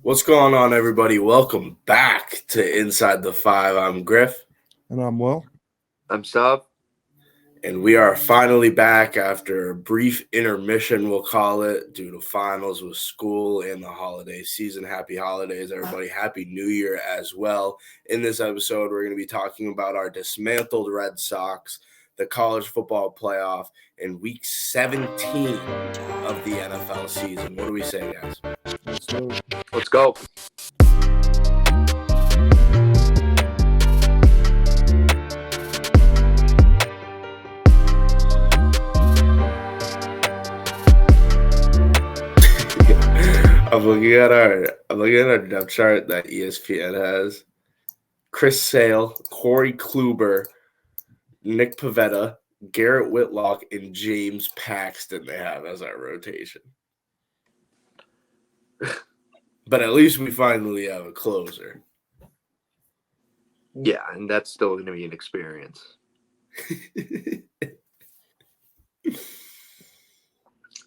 What's going on, everybody? Welcome back to Inside the Five. I'm Griff, And I'm well. I'm Sub. and we are finally back after a brief intermission, we'll call it, due to finals with school and the holiday season. Happy holidays, everybody. Happy New Year as well. In this episode, we're going to be talking about our dismantled Red Sox, the college football playoff, and week 17 of the NFL season. What do we say, guys? Let's do it. Let's go. I'm looking at our depth chart that ESPN has. Chris Sale, Corey Kluber, Nick Pavetta, Garrett Whitlock, and James Paxton they have as our rotation. But at least we finally have a closer. Yeah, and that's still going to be an experience.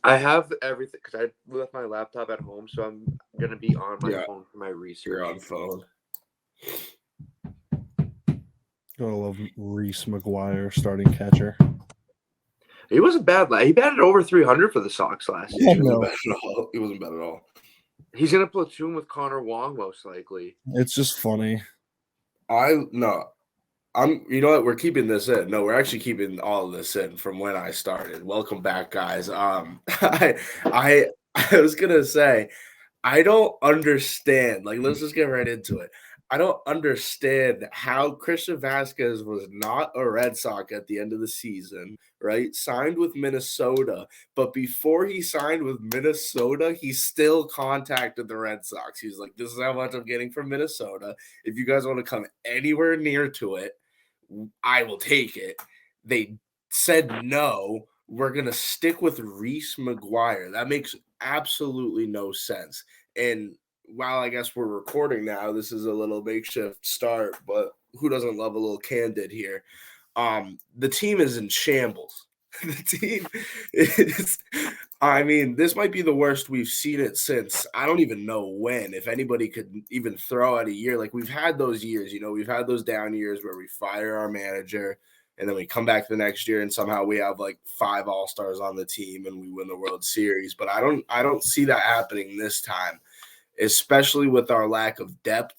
I have everything because I left my laptop at home, so I'm going to be on my phone for my research. You're on phone. Gotta love Reese McGuire, starting catcher. He wasn't bad. He batted over 300 for the Sox last year. He wasn't bad at all. He wasn't bad at all. He's going to platoon with Connor Wong, most likely. It's just funny. You know what? We're keeping this in. No, we're actually keeping all of this in from when I started. Welcome back, guys. I was gonna say, I don't understand. Like, let's just get right into it. I don't understand how Christian Vasquez was not a Red Sox at the end of the season, right? Signed with Minnesota, but before he signed with Minnesota, he still contacted the Red Sox. He was like, "This is how much I'm getting from Minnesota. If you guys want to come anywhere near to it, I will take it." They said no. We're going to stick with Reese McGuire. That makes absolutely no sense. And while I guess we're recording now, this is a little makeshift start, but who doesn't love a little candid here? The team is in shambles. The team is, I mean, this might be the worst we've seen it since I don't even know when, if anybody could even throw out a year. Like, we've had those years, we've had those down years where we fire our manager and then we come back the next year and somehow we have like 5 all-stars on the team and we win the World Series. But I don't see that happening this time, especially with our lack of depth.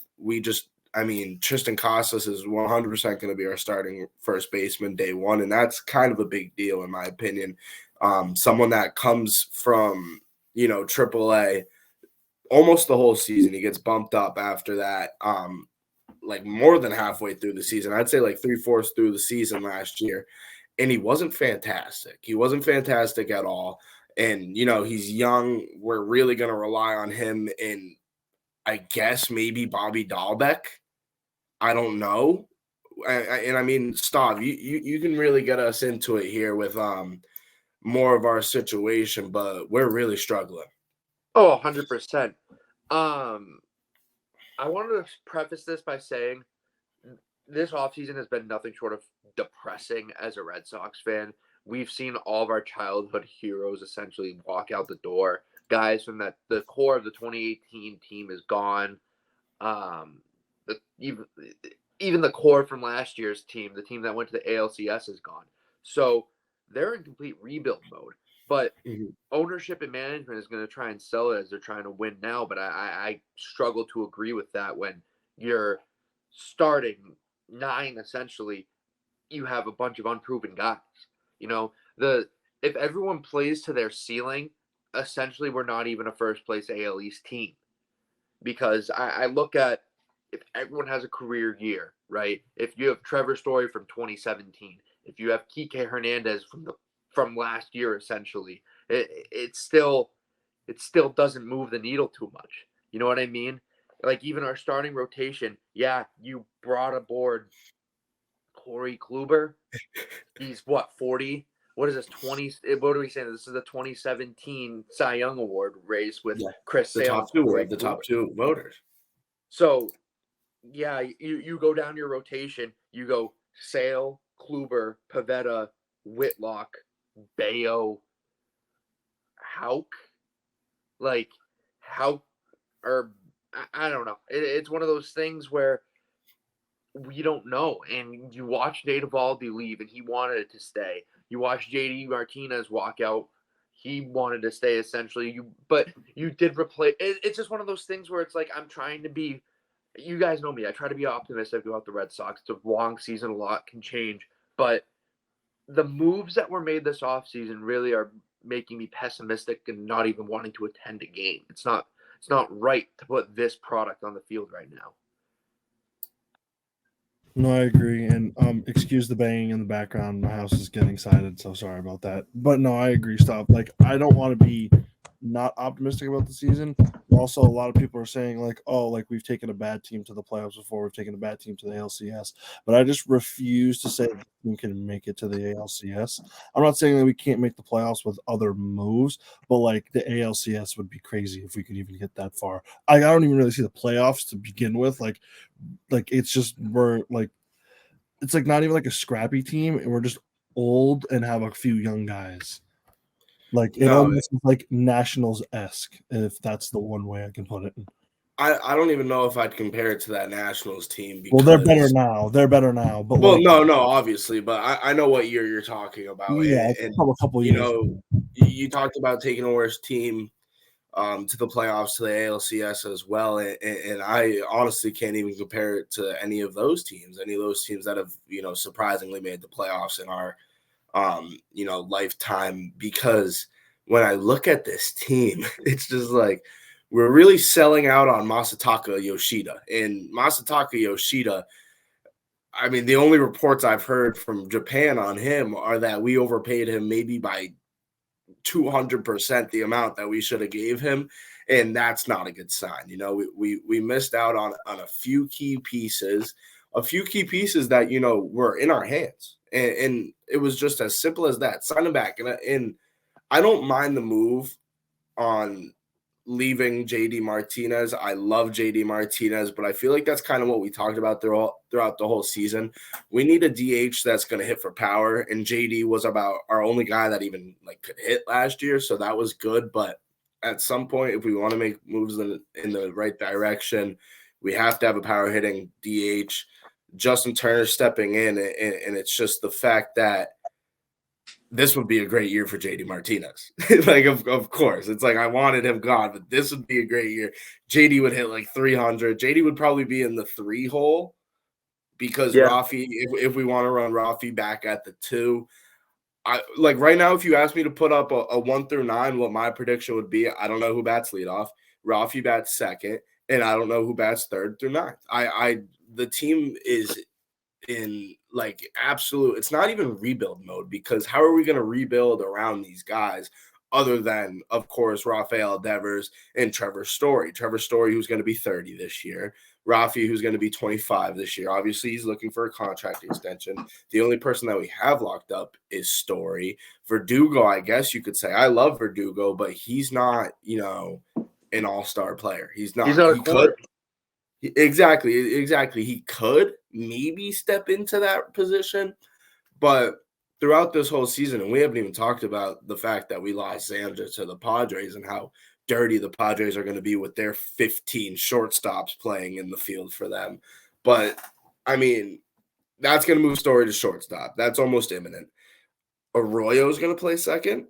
Tristan Casas is 100% going to be our starting first baseman day one, and that's kind of a big deal in my opinion. Someone that comes from, AAA almost the whole season. He gets bumped up after that, like more than halfway through the season. I'd say like 3/4 through the season last year, and he wasn't fantastic. He wasn't fantastic at all. And, he's young. We're really going to rely on him and I guess maybe Bobby Dahlbeck. I don't know. I mean, Stav, you can really get us into it here with more of our situation, but we're really struggling. Oh, 100%. I wanted to preface this by saying this offseason has been nothing short of depressing as a Red Sox fan. We've seen all of our childhood heroes essentially walk out the door. Guys from the core of the 2018 team is gone. Even the core from last year's team, the team that went to the ALCS, is gone. So they're in complete rebuild mode. But ownership and management is going to try and sell it as they're trying to win now. But I struggle to agree with that when you're starting 9, essentially, you have a bunch of unproven guys. If everyone plays to their ceiling, essentially we're not even a first place AL East team. Because I look at if everyone has a career year, right? If you have Trevor Story from 2017, if you have Kike Hernandez from last year, essentially, it still doesn't move the needle too much. You know what I mean? Like, even our starting rotation, yeah, you brought aboard Corey Kluber. He's what, 40? What is this, 20? What are we saying? This is the 2017 Cy Young Award race with Chris Sale. The top two voters. So, yeah, you go down your rotation. You go Sale, Kluber, Pavetta, Whitlock, Bayo, Hauk. Like, Hauk, or I don't know. It's one of those things where we don't know. And you watch Nate Eovaldi leave, and he wanted it to stay. You watch JD Martinez walk out. He wanted to stay essentially. But you did replace. It's just one of those things where it's like I'm trying to be. You guys know me. I try to be optimistic about the Red Sox. It's a long season. A lot can change. But the moves that were made this offseason really are making me pessimistic and not even wanting to attend a game. It's not right to put this product on the field right now. No, I agree. And excuse the banging in the background. My house is getting excited, so sorry about that. But no, I agree. Stop. Like, I don't want to be not optimistic about the season. Also, a lot of people are saying like, oh, like we've taken a bad team to the playoffs before. We've taken a bad team to the ALCS. But I just refuse to say that the team can make it to the ALCS. I'm not saying that we can't make the playoffs with other moves, but like the ALCS would be crazy if we could even get that far. I don't even really see the playoffs to begin with. Like it's just it's like not even like a scrappy team, and we're just old and have a few young guys. Like it almost is like Nationals-esque, if that's the one way I can put it. I don't even know if I'd compare it to that Nationals team. Because, well, they're better now. But well, no, obviously, but I know what year you're talking about. Yeah, and a couple years. You talked about taking a worse team to the playoffs, to the ALCS as well, and I honestly can't even compare it to any of those teams that have surprisingly made the playoffs in our lifetime. Because when I look at this team, it's just like we're really selling out on Masataka Yoshida. And Masataka Yoshida, I mean, the only reports I've heard from Japan on him are that we overpaid him maybe by 200% the amount that we should have gave him, and that's not a good sign. We missed out on a few key pieces that were in our hands, and it was just as simple as that. Sign him back, and I don't mind the move on leaving JD Martinez. I love JD Martinez, but I feel like that's kind of what we talked about throughout the whole season. We need a DH that's going to hit for power, and JD was about our only guy that even could hit last year, so that was good. But at some point, if we want to make moves in the right direction, we have to have a power hitting DH. Justin Turner stepping in, and it's just the fact that this would be a great year for JD Martinez. Of course, it's like I wanted him gone, but this would be a great year. JD would hit like 300. JD would probably be in the 3 hole because Rafi, if we want to run Rafi back at the 2, right now, if you ask me to put up a 1 through 9, what my prediction would be, I don't know who bats leadoff. Rafi bats second, and I don't know who bats 3rd through 9th. The team is in absolute, it's not even rebuild mode, because how are we going to rebuild around these guys other than, of course, Rafael Devers and Trevor Story, who's going to be 30 this year, Rafi, who's going to be 25 this year. Obviously, he's looking for a contract extension. The only person that we have locked up is Story. Verdugo, I guess you could say. I love Verdugo, but he's not, an all-star player. He's not a corner. Exactly. He could maybe step into that position, but throughout this whole season, and we haven't even talked about the fact that we lost Zandra to the Padres and how dirty the Padres are going to be with their 15 shortstops playing in the field for them. But, I mean, that's going to move Story to shortstop. That's almost imminent. Arroyo is going to play second.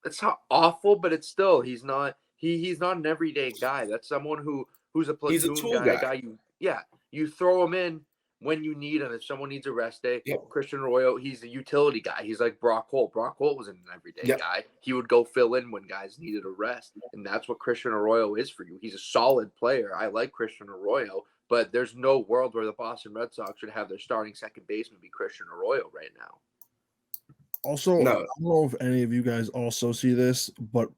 It's not awful, but it's still, he's not an everyday guy. That's someone who's a platoon guy. You throw him in when you need him. If someone needs a rest day, Christian Arroyo, he's a utility guy. He's like Brock Holt. Brock Holt was an everyday guy. He would go fill in when guys needed a rest, and that's what Christian Arroyo is for you. He's a solid player. I like Christian Arroyo, but there's no world where the Boston Red Sox should have their starting second baseman be Christian Arroyo right now. Also, I don't know if any of you guys also see this, but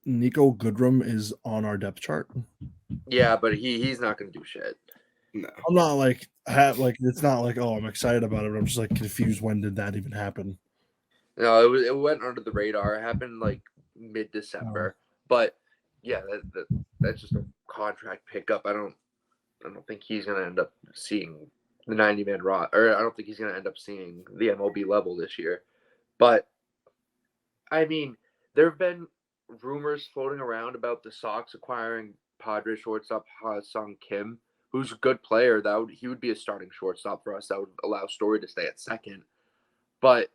Nico Goodrum is on our depth chart. Yeah, but he's not going to do shit. No, I'm not it's not like, oh, I'm excited about it. I'm just confused. When did that even happen? No, it went under the radar. It happened mid-December, but yeah, that's just a contract pickup. I don't think he's going to end up seeing the 90-man rot, or I don't think he's going to end up seeing the MLB level this year. But I mean, there have been rumors floating around about the Sox acquiring Padres shortstop Ha-Sung Kim, who's a good player. He would be a starting shortstop for us. That would allow Story to stay at second. But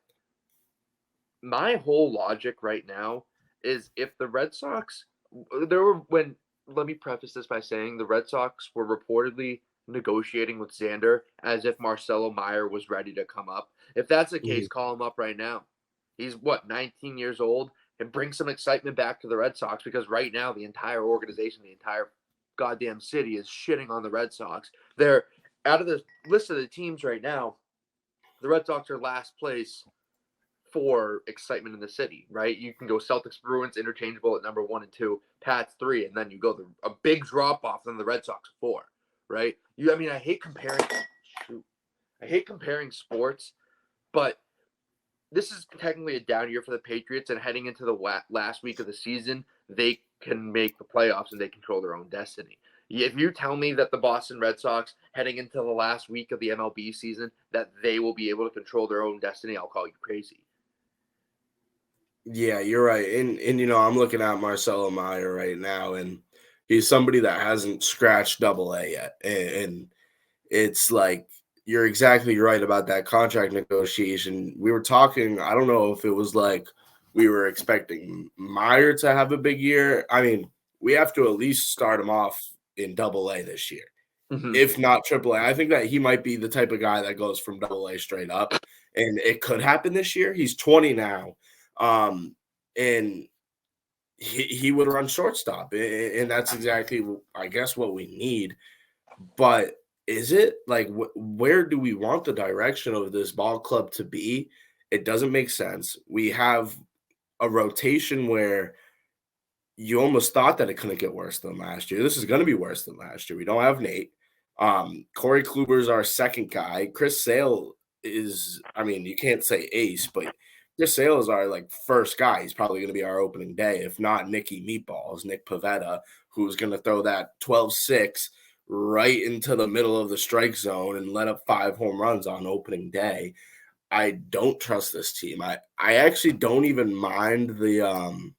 my whole logic right now is if the Red Sox let me preface this by saying the Red Sox were reportedly negotiating with Xander as if Marcelo Meyer was ready to come up. If that's the case, call him up right now. He's 19 years old, and bring some excitement back to the Red Sox, because right now the entire organization, the entire goddamn city is shitting on the Red Sox. They're out of the list of the teams right now. The Red Sox are last place for excitement in the city, right? You can go Celtics, Bruins interchangeable at number 1 and 2, Pats 3, and then you go a big drop off than the Red Sox 4, right? I hate comparing. I hate comparing sports, but this is technically a down year for the Patriots, and heading into the last week of the season, they can make the playoffs and they control their own destiny. If you tell me that the Boston Red Sox, heading into the last week of the MLB season, that they will be able to control their own destiny, I'll call you crazy. Yeah, you're right. And I'm looking at Marcelo Meyer right now, and he's somebody that hasn't scratched AA yet. And it's like you're exactly right about that contract negotiation. We were talking, I don't know if it was like we were expecting Meyer to have a big year. I mean, we have to at least start him off in AA this year, if not AAA. I think that he might be the type of guy that goes from AA straight up, and it could happen this year. He's 20 now. And he would run shortstop, and that's exactly, I guess, what we need. But is it like where do we want the direction of this ball club to be? It doesn't make sense. We have a rotation where you almost thought that it couldn't get worse than last year. This is going to be worse than last year. We don't have Nate. Corey Kluber's our second guy. Chris Sale is, you can't say ace, but Chris Sale is our first guy. He's probably going to be our opening day, if not Nicky Meatballs, Nick Pavetta, who's going to throw that 12-6 right into the middle of the strike zone and let up 5 home runs on opening day. I don't trust this team. I actually don't even mind the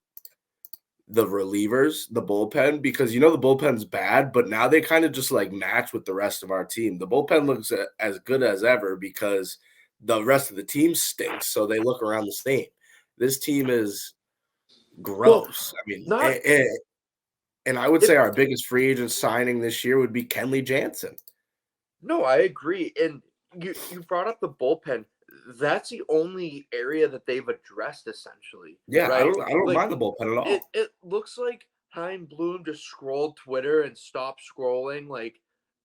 relievers, the bullpen, because the bullpen's bad, but now they kind of just match with the rest of our team. The bullpen looks as good as ever because the rest of the team stinks, so they look around the same. This team is gross. And I would say our biggest free agent signing this year would be Kenley Jansen. No, I agree. And you brought up the bullpen. That's the only area that they've addressed, essentially. Yeah, right? I don't mind the bullpen at all. It looks like Hein Bloom just scrolled Twitter and stopped scrolling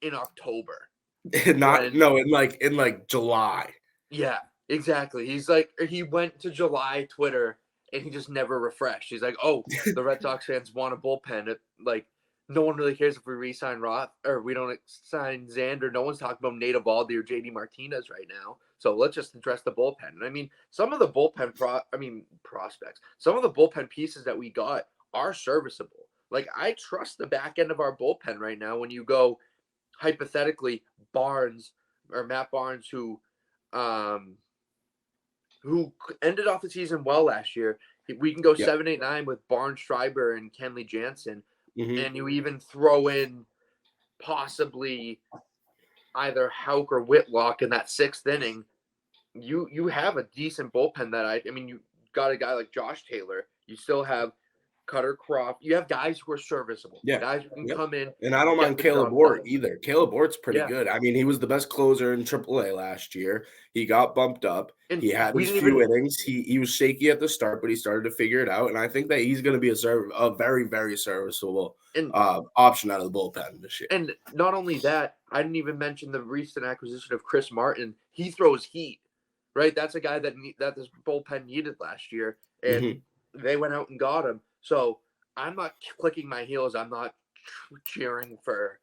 in October. In July. Yeah, exactly. He went to July Twitter and he just never refreshed. He's like, oh, the Red Sox fans want a bullpen. No one really cares if we re-sign Roth or we don't sign Xander. No one's talking about Nate Eovaldi or JD Martinez right now. So let's just address the bullpen. And some of the bullpen prospects, some of the bullpen pieces that we got are serviceable. I trust the back end of our bullpen right now. When you go hypothetically Barnes or Matt Barnes, who ended off the season well last year, we can go 7, 8, 9 with Barnes, Schreiber, and Kenley Jansen. And you even throw in possibly either Houck or Whitlock in that 6th inning. You have a decent bullpen you got a guy like Josh Taylor. You still have Cutter Croft. You have guys who are serviceable. Yeah. Guys who can come in. And I don't mind Caleb Ward either. Caleb Ward's pretty good. He was the best closer in AAA last year. He got bumped up. And he had his few innings. He was shaky at the start, but he started to figure it out. And I think that he's going to be a very, very serviceable option out of the bullpen this year. And not only that, I didn't even mention the recent acquisition of Chris Martin. He throws heat, right? That's a guy that this bullpen needed last year, and they went out and got him. So I'm not clicking my heels. I'm not cheering for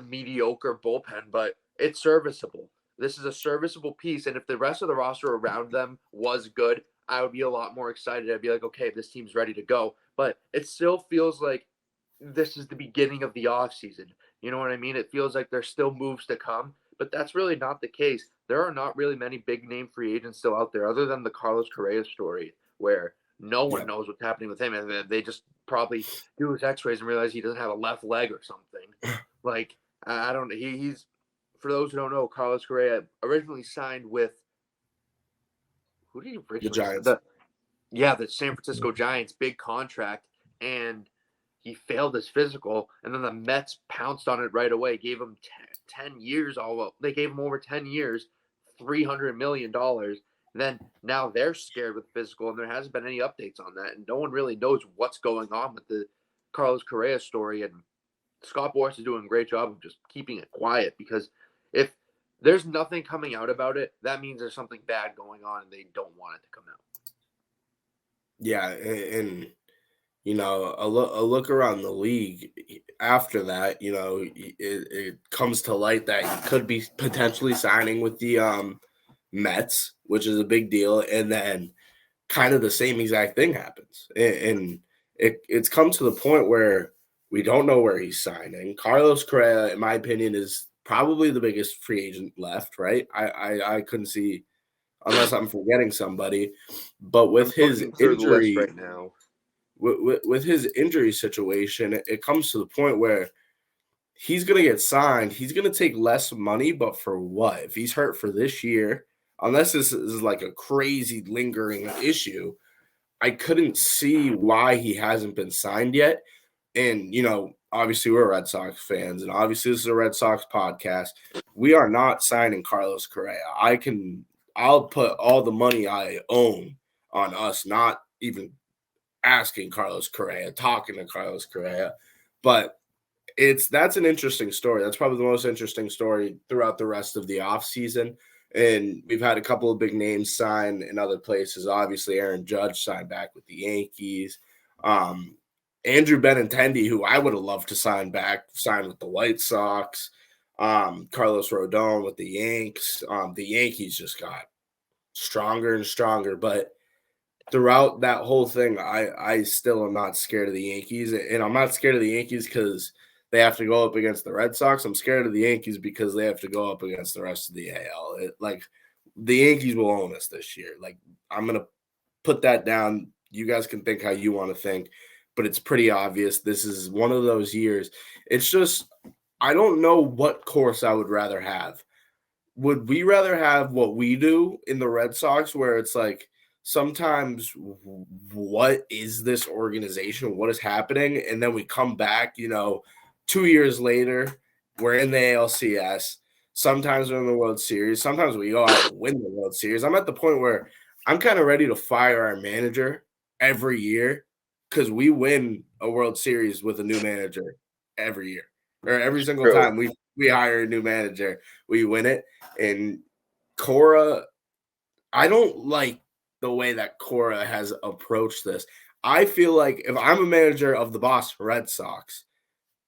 mediocre bullpen, but it's serviceable. This is a serviceable piece, and if the rest of the roster around them was good, I would be a lot more excited. I'd be like, okay, this team's ready to go. But it still feels like this is the beginning of the offseason. You know what I mean? It feels like there's still moves to come, but that's really not the case. There are not really many big-name free agents still out there other than the Carlos Correa story, where No one Yeah. knows what's happening with him, and they just probably do his X-rays and realize he doesn't have a left leg or something. Like I don't. He's for those who don't know, Carlos Correa originally signed with who did he The originally sign? Giants. The San Francisco Giants, big contract, and he failed his physical, and then the Mets pounced on it right away, gave him 10 years. They gave him over 10 years, $300 million. Then now they're scared with physical, and there hasn't been any updates on that, and no one really knows what's going on with the Carlos Correa story. And Scott Boras is doing a great job of just keeping it quiet, because if there's nothing coming out about it, that means there's something bad going on, and they don't want it to come out. Yeah, and a look around the league after that, it comes to light that he could be potentially signing with the Mets, which is a big deal, and then kind of the same exact thing happens, and it's come to the point where we don't know where he's signing. Carlos Correa, in my opinion, is probably the biggest free agent left, right? I couldn't see, unless I'm forgetting somebody, but with his Looking through the list injury, right now. with his injury situation, it comes to the point where he's going to get signed. He's going to take less money, but for what? If he's hurt for this year, unless this is like a crazy lingering issue, I couldn't see why he hasn't been signed yet. And, obviously we're Red Sox fans, and obviously this is a Red Sox podcast. We are not signing Carlos Correa. I'll put all the money I own on us not even asking Carlos Correa, talking to Carlos Correa. But that's an interesting story. That's probably the most interesting story throughout the rest of the offseason. And we've had a couple of big names sign in other places. Obviously, Aaron Judge signed back with the Yankees. Andrew Benintendi, who I would have loved to sign with the White Sox. Carlos Rodon with the Yanks. The Yankees just got stronger and stronger. But throughout that whole thing, I still am not scared of the Yankees. And I'm not scared of the Yankees because they have to go up against the Red Sox. I'm scared of the Yankees because they have to go up against the rest of the AL. The Yankees will own us this year. I'm going to put that down. You guys can think how you want to think, but it's pretty obvious. This is one of those years. It's just, I don't know what course I would rather have. Would we rather have what we do in the Red Sox, where it's like, sometimes what is this organization? What is happening? And then we come back, 2 years later, we're in the ALCS. Sometimes we're in the World Series. Sometimes we go out and win the World Series. I'm at the point where I'm kind of ready to fire our manager every year because we win a World Series with a new manager every year. Or every single time we hire a new manager, we win it. And Cora, I don't like the way that Cora has approached this. I feel like if I'm a manager of the Boston Red Sox,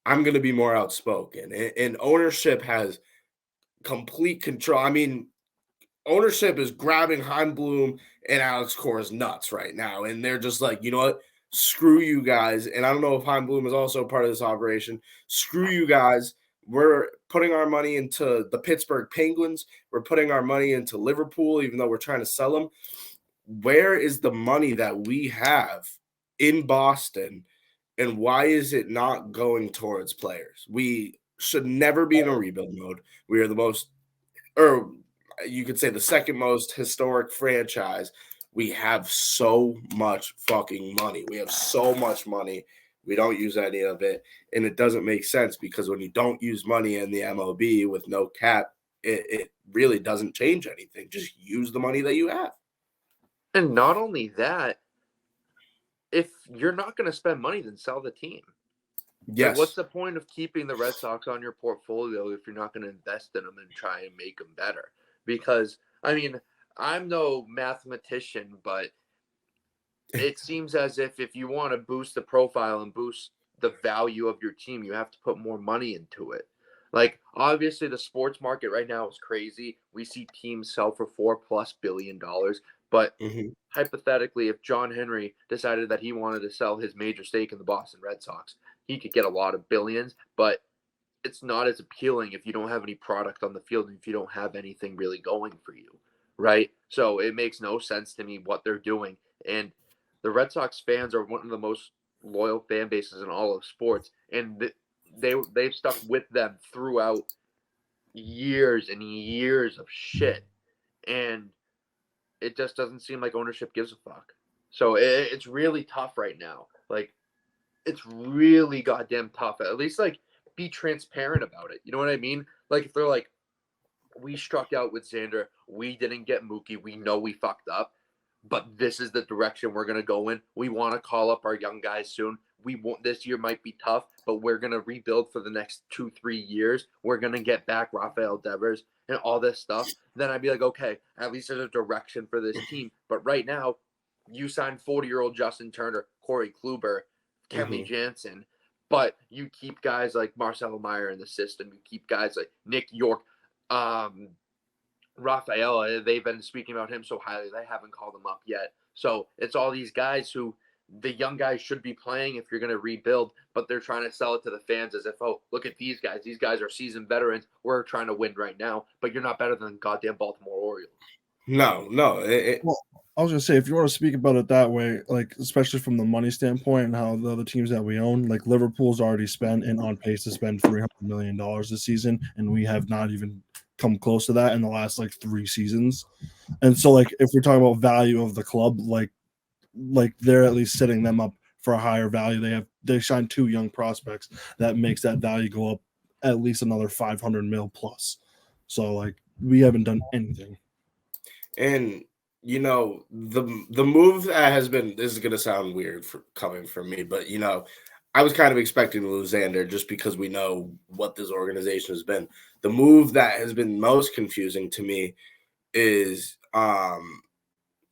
I'm going to be more outspoken. And ownership has complete control. I mean, ownership is grabbing Heimblum and Alex Cora's nuts right now. And they're just like, you know what? Screw you guys. And I don't know if Heimblum is also part of this operation. Screw you guys. We're putting our money into the Pittsburgh Penguins. We're putting our money into Liverpool, even though we're trying to sell them. Where is the money that we have in Boston, and why is it not going towards players? We should never be in a rebuild mode. We are the most, or you could say the second most historic franchise. We have so much fucking money. We have so much money. We don't use any of it, and it doesn't make sense because when you don't use money in the MLB with no cap, it really doesn't change anything. Just use the money that you have. And not only that, if you're not going to spend money, then sell the team. Yes. Like, what's the point of keeping the Red Sox on your portfolio if you're not going to invest in them and try and make them better? Because, I mean, I'm no mathematician, but it seems as if you want to boost the profile and boost the value of your team, you have to put more money into it. Like, obviously, the sports market right now is crazy. We see teams sell for $4+ billion. But hypothetically, if John Henry decided that he wanted to sell his major stake in the Boston Red Sox, he could get a lot of billions, but it's not as appealing if you don't have any product on the field and if you don't have anything really going for you, right? So it makes no sense to me what they're doing. And the Red Sox fans are one of the most loyal fan bases in all of sports, and they've stuck with them throughout years and years of shit, and it just doesn't seem like ownership gives a fuck. So it's really tough right now. Like, it's really goddamn tough. At least, like, be transparent about it. You know what I mean? Like, if they're like, we struck out with Xander, we didn't get Mookie, we know we fucked up, but this is the direction we're gonna go in. We want to call up our young guys soon. We won't. This year might be tough, but we're gonna rebuild for the next 2-3 years. We're gonna get back Rafael Devers and all this stuff. Then I'd be like, okay, at least there's a direction for this team. But right now, you signed 40-year-old Justin Turner, Corey Kluber, Kenley Jansen, but you keep guys like Marcelo Meyer in the system. You keep guys like Nick York, Rafael. They've been speaking about him so highly. They haven't called him up yet. So it's all these guys who the young guys should be playing if you're going to rebuild, but they're trying to sell it to the fans as if, oh, look at these guys. These guys are seasoned veterans. We're trying to win right now, but you're not better than goddamn Baltimore Orioles. No. Well, I was gonna say, if you want to speak about it that way, like especially from the money standpoint and how the other teams that we own, like Liverpool's already spent and on pace to spend $300 million this season, and we have not even come close to that in the last like 3 seasons. And so, like, if we're talking about value of the club, like they're at least setting them up for a higher value. They signed 2 young prospects that makes that value go up at least another 500 mil plus. So like we haven't done anything. And you know, the move that has been, this is gonna sound weird for coming from me, but you know, I was kind of expecting to lose Xander just because we know what this organization has been. The move that has been most confusing to me is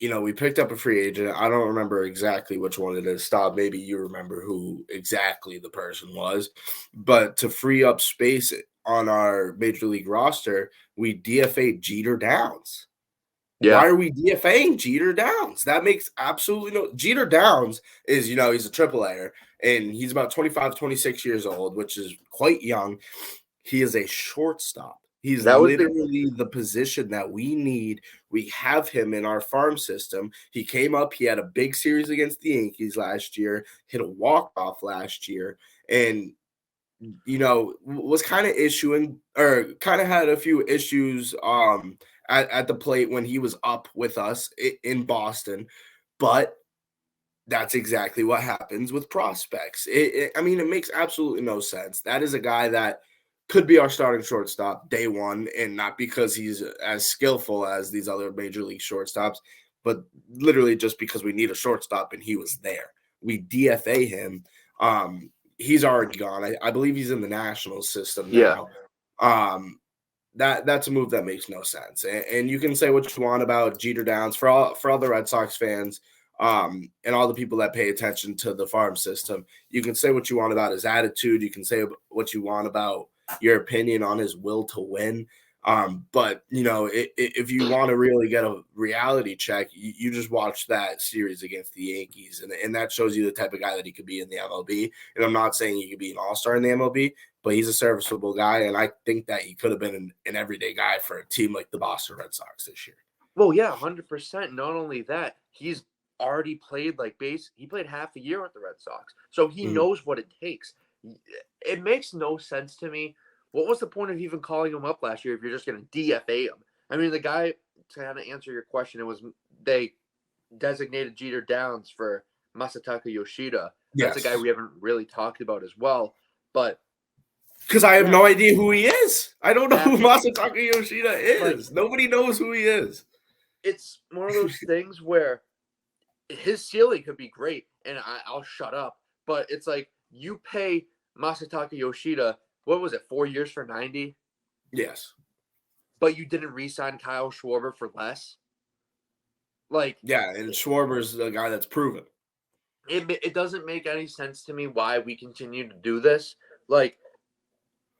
you know, we picked up a free agent. I don't remember exactly which one it is. Stop. Maybe you remember who exactly the person was. But to free up space on our major league roster, we DFA'd Jeter Downs. Yeah. Why are we DFAing Jeter Downs? That makes absolutely no. Jeter Downs is, you know, he's a triple A, and he's about 25, 26 years old, which is quite young. He is a shortstop. He's literally the position that we need. We have him in our farm system. He came up. He had a big series against the Yankees last year, hit a walk-off last year, and, you know, was kind of had a few issues at the plate when he was up with us in Boston. But that's exactly what happens with prospects. I mean, it makes absolutely no sense. That is a guy that could be our starting shortstop day one, and not because he's as skillful as these other major league shortstops, but literally just because we need a shortstop and he was there. We DFA him. He's already gone. I believe he's in the national system now. Yeah. That's a move that makes no sense. And you can say what you want about Jeter Downs for all the Red Sox fans, and all the people that pay attention to the farm system. You can say what you want about his attitude. You can say what you want about your opinion on his will to win. But, you know, if you want to really get a reality check, you just watch that series against the Yankees, and that shows you the type of guy that he could be in the MLB. And I'm not saying he could be an all-star in the MLB, but he's a serviceable guy, and I think that he could have been an everyday guy for a team like the Boston Red Sox this year. Well, yeah, 100%. Not only that, he's already played he played half a year with the Red Sox, so he knows what it takes. It makes no sense to me. What was the point of even calling him up last year if you're just going to DFA him? I mean, the guy, to kind of answer your question, they designated Jeter Downs for Masataka Yoshida. That's a guy we haven't really talked about as well, but because I have no idea who he is. I don't know who Masataka Yoshida is. Like, nobody knows who he is. It's one of those things where his ceiling could be great, and I'll shut up. But it's like, you pay Masataka Yoshida, what was it, 4 years for 90? Yes. But you didn't re-sign Kyle Schwarber for less? Like, yeah, and Schwarber's the guy that's proven. It doesn't make any sense to me why we continue to do this. Like,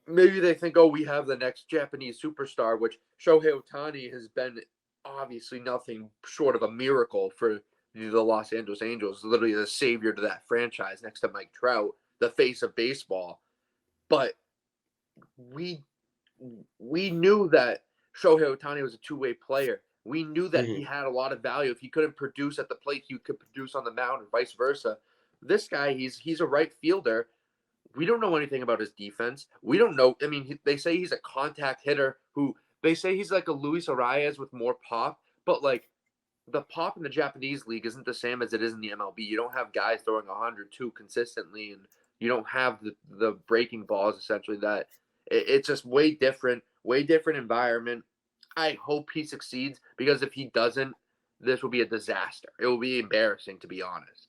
maybe they think, oh, we have the next Japanese superstar, which Shohei Ohtani has been obviously nothing short of a miracle for the Los Angeles Angels, literally the savior to that franchise next to Mike Trout, the face of baseball. But we knew that Shohei Ohtani was a two-way player. We knew that he had a lot of value. If he couldn't produce at the plate, he could produce on the mound, and vice versa. This guy, he's a right fielder. We don't know anything about his defense. We don't know. I mean, they say he's a contact hitter who they say he's like a Luis Arias with more pop, but like the pop in the Japanese league isn't the same as it is in the MLB. You don't have guys throwing 102 consistently, and you don't have the breaking balls essentially. That it's just way different environment. I hope he succeeds because if he doesn't, this will be a disaster. It will be embarrassing, to be honest.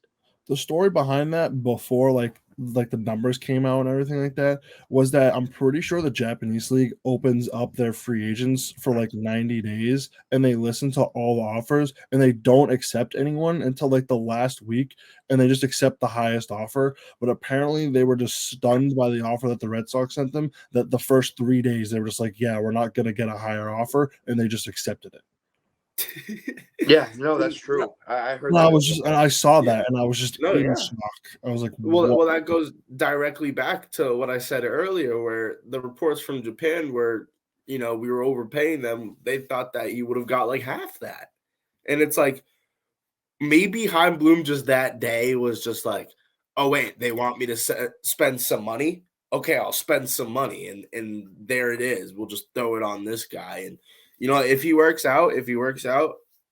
The story behind that before like the numbers came out and everything like that was that I'm pretty sure the Japanese league opens up their free agents for like 90 days and they listen to all the offers and they don't accept anyone until like the last week and they just accept the highest offer. But apparently they were just stunned by the offer that the Red Sox sent them that the first 3 days they were just like, yeah, we're not going to get a higher offer, and they just accepted it. Yeah, no, that's true. I heard No, that. I saw that and I was just No, in yeah. shock. I was like, well, that goes directly back to what I said earlier, where the reports from Japan were, we were overpaying them. They thought that you would have got like half that. And it's like, maybe Heim Bloom just that day was just like, oh, wait, they want me to spend some money? Okay, I'll spend some money. And there it is. We'll just throw it on this guy. And, if he works out,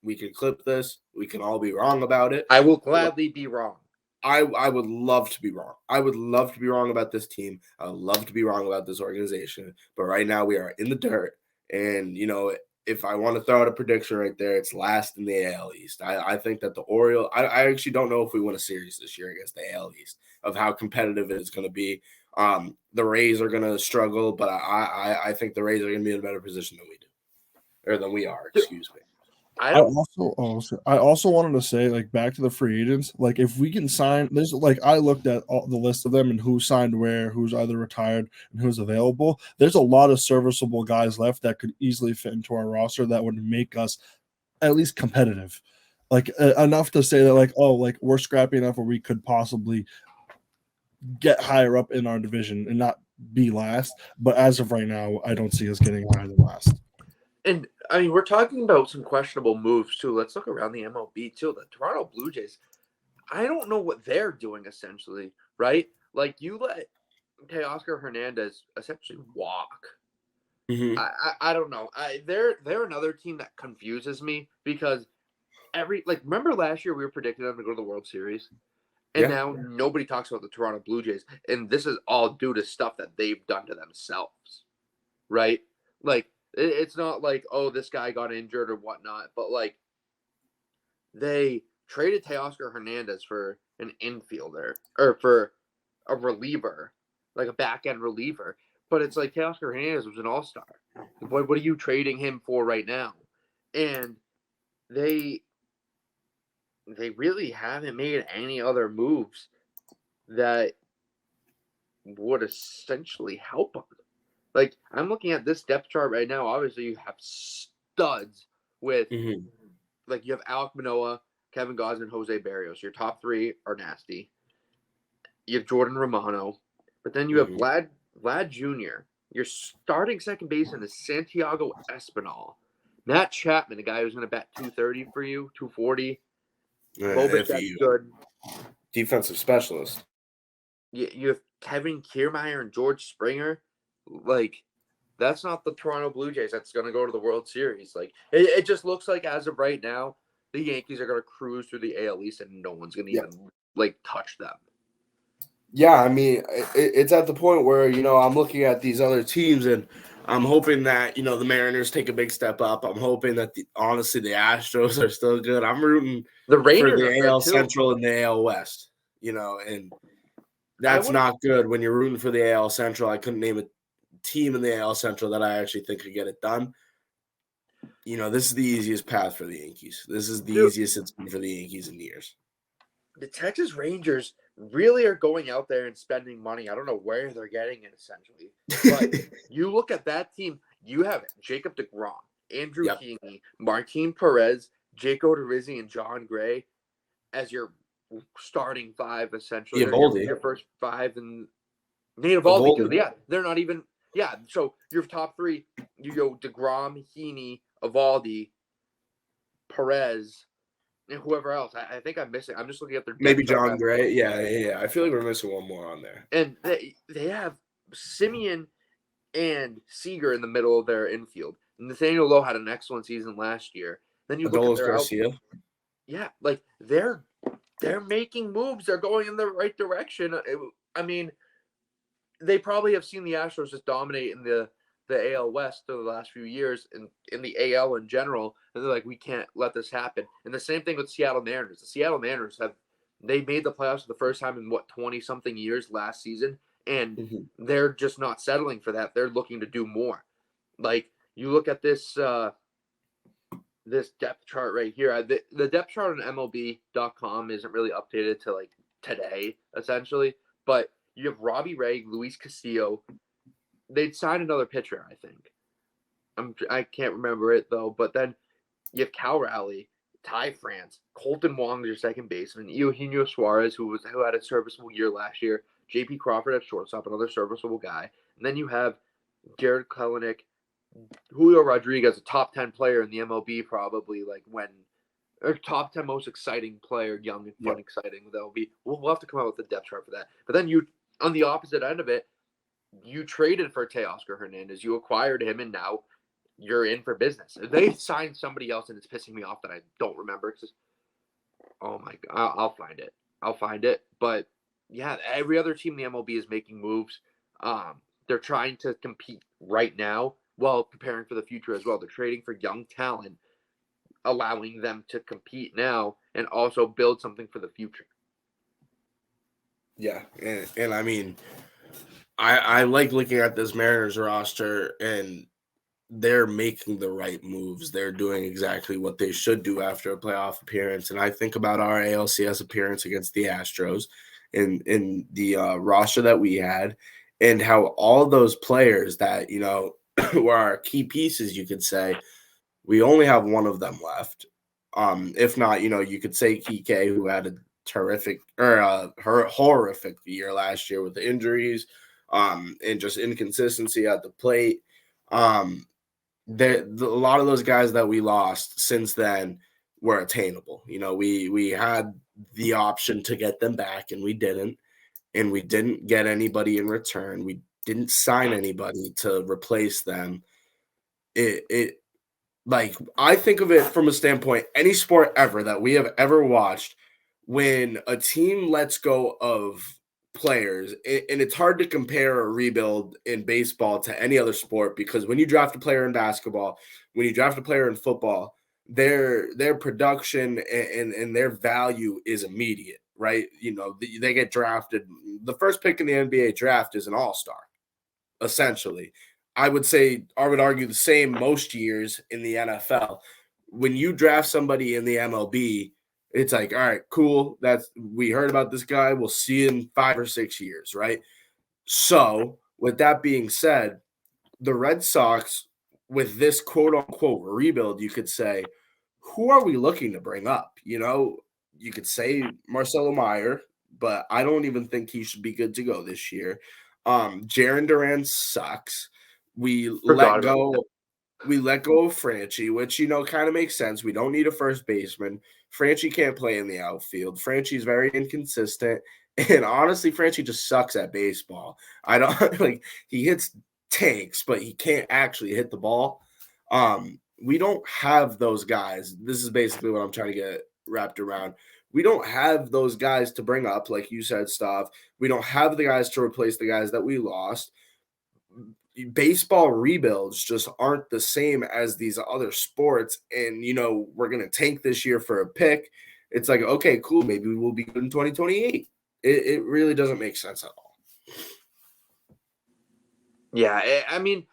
we can clip this. We can all be wrong about it. I will gladly be wrong. I would love to be wrong. I would love to be wrong about this team. I would love to be wrong about this organization. But right now we are in the dirt. And, if I want to throw out a prediction right there, it's last in the AL East. I think that the Orioles – I actually don't know if we win a series this year against the AL East of how competitive it is going to be. The Rays are going to struggle, but I think the Rays are going to be in a better position than we do. Or than we are, excuse me. I also wanted to say, like, back to the free agents, like, if we can sign this, like, I looked at all the list of them and who signed where, who's either retired and who's available. There's a lot of serviceable guys left that could easily fit into our roster that would make us at least competitive, like enough to say that, like, oh, like, we're scrappy enough where we could possibly get higher up in our division and not be last. But as of right now, I don't see us getting higher than last. And I mean, we're talking about some questionable moves too. Let's look around the MLB too. The Toronto Blue Jays, I don't know what they're doing essentially, right? Like you let Teoscar Hernandez essentially walk. Mm-hmm. I don't know. They're another team that confuses me because remember last year we were predicting them to go to the World Series, and now nobody talks about the Toronto Blue Jays, and this is all due to stuff that they've done to themselves, right? Like. It's not like, oh, this guy got injured or whatnot, but like they traded Teoscar Hernandez for an infielder or for a reliever, like a back end reliever. But it's like Teoscar Hernandez was an all-star. What are you trading him for right now? And they really haven't made any other moves that would essentially help them. Like, I'm looking at this depth chart right now. Obviously, you have studs with, like, you have Alek Manoah, Kevin Gausman, Jose Barrios. Your top three are nasty. You have Jordan Romano. But then you have Vlad Jr. Your starting second baseman is Santiago Espinal. Matt Chapman, the guy who's going to bat 230 for you, 240. Bobich, that's good. Defensive specialist. You have Kevin Kiermaier and George Springer. Like, that's not the Toronto Blue Jays that's going to go to the World Series. Like, it just looks like as of right now, the Yankees are going to cruise through the AL East and no one's going to even, like, touch them. Yeah, I mean, it's at the point where, I'm looking at these other teams and I'm hoping that, the Mariners take a big step up. I'm hoping that, honestly, the Astros are still good. I'm rooting the Rangers for the AL Central and the AL West, and that's not good when you're rooting for the AL Central. I couldn't name a team in the AL Central that I actually think could get it done. This is the easiest path for the Yankees. This is the easiest it's been for the Yankees in years. The Texas Rangers really are going out there and spending money. I don't know where they're getting it, essentially. But you look at that team, you have Jacob deGrom, Andrew Heaney, Martin Perez, Jake Odorizzi, and John Gray as your starting five, essentially. Your first five. And Nate Eovaldi, because, they're not even – so your top three, you go deGrom, Heaney, Eovaldi, Perez, and whoever else. I think I'm missing. I'm just looking at their depth Maybe chart John right Gray. Yeah. I feel like we're missing one more on there. and they have Simeon and Seager in the middle of their infield. And Nathaniel Lowe had an excellent season last year. Then you look at Adolis their Garcia. yeah, like they're making moves. They're going in the right direction. I mean, they probably have seen the Astros just dominate in the AL West for the last few years and in the AL in general. And they're like, we can't let this happen. And the same thing with Seattle Mariners. The Seattle Mariners they made the playoffs for the first time in 20-something years last season. And they're just not settling for that. They're looking to do more. Like you look at this this depth chart right here. The depth chart on MLB.com isn't really updated to like today, essentially. But you have Robbie Ray, Luis Castillo. They'd sign another pitcher, I think. I can't remember it though. But then you have Cal Raleigh, Ty France, Colton Wong, your second baseman, Eugenio Suarez, who had a serviceable year last year, J.P. Crawford at shortstop, another serviceable guy, and then you have Jared Kelenic, Julio Rodriguez, a top 10 player in the MLB, probably or top 10 most exciting player, young and fun, exciting. We'll have to come out with the depth chart for that. But then you, on the opposite end of it, you traded for Teoscar Hernandez, you acquired him, and now you're in for business. They signed somebody else, and it's pissing me off that I don't remember. Oh my God, I'll find it. But yeah, every other team in the MLB is making moves. They're trying to compete right now while preparing for the future as well. They're trading for young talent, allowing them to compete now and also build something for the future. Yeah, and I mean, I like looking at this Mariners roster, and they're making the right moves. They're doing exactly what they should do after a playoff appearance. And I think about our ALCS appearance against the Astros in the roster that we had, and how all those players that, were our key pieces, you could say, we only have one of them left. If not, you could say Kike, who had a terrific or horrific year last year with the injuries and just inconsistency at the plate. A lot of those guys that we lost since then were attainable. We had the option to get them back, and we didn't. And we didn't get anybody in return. We didn't sign anybody to replace them. Like, I think of it from a standpoint, any sport ever that we have ever watched, when a team lets go of players, and it's hard to compare a rebuild in baseball to any other sport, because when you draft a player in basketball, when you draft a player in football, their production and their value is immediate, right? They get drafted. The first pick in the NBA draft is an all-star, essentially. I would argue the same most years in the NFL. When you draft somebody in the MLB, it's like, all right, cool. We heard about this guy. We'll see in 5 or 6 years, right? So, with that being said, the Red Sox, with this quote unquote rebuild, you could say, who are we looking to bring up? You could say Marcelo Meyer, but I don't even think he should be good to go this year. Jarren Duran sucks. We let go of Franchi, which, kind of makes sense. We don't need a first baseman. Franchi can't play in the outfield. Franchi's very inconsistent. And honestly, Franchi just sucks at baseball. I don't he hits tanks, but he can't actually hit the ball. We don't have those guys. This is basically what I'm trying to get wrapped around. We don't have those guys to bring up, like you said, Stav. We don't have the guys to replace the guys that we lost. Baseball rebuilds just aren't the same as these other sports. And, we're going to tank this year for a pick. It's like, okay, cool. Maybe we will be good in 2028. It really doesn't make sense at all. Yeah, I mean,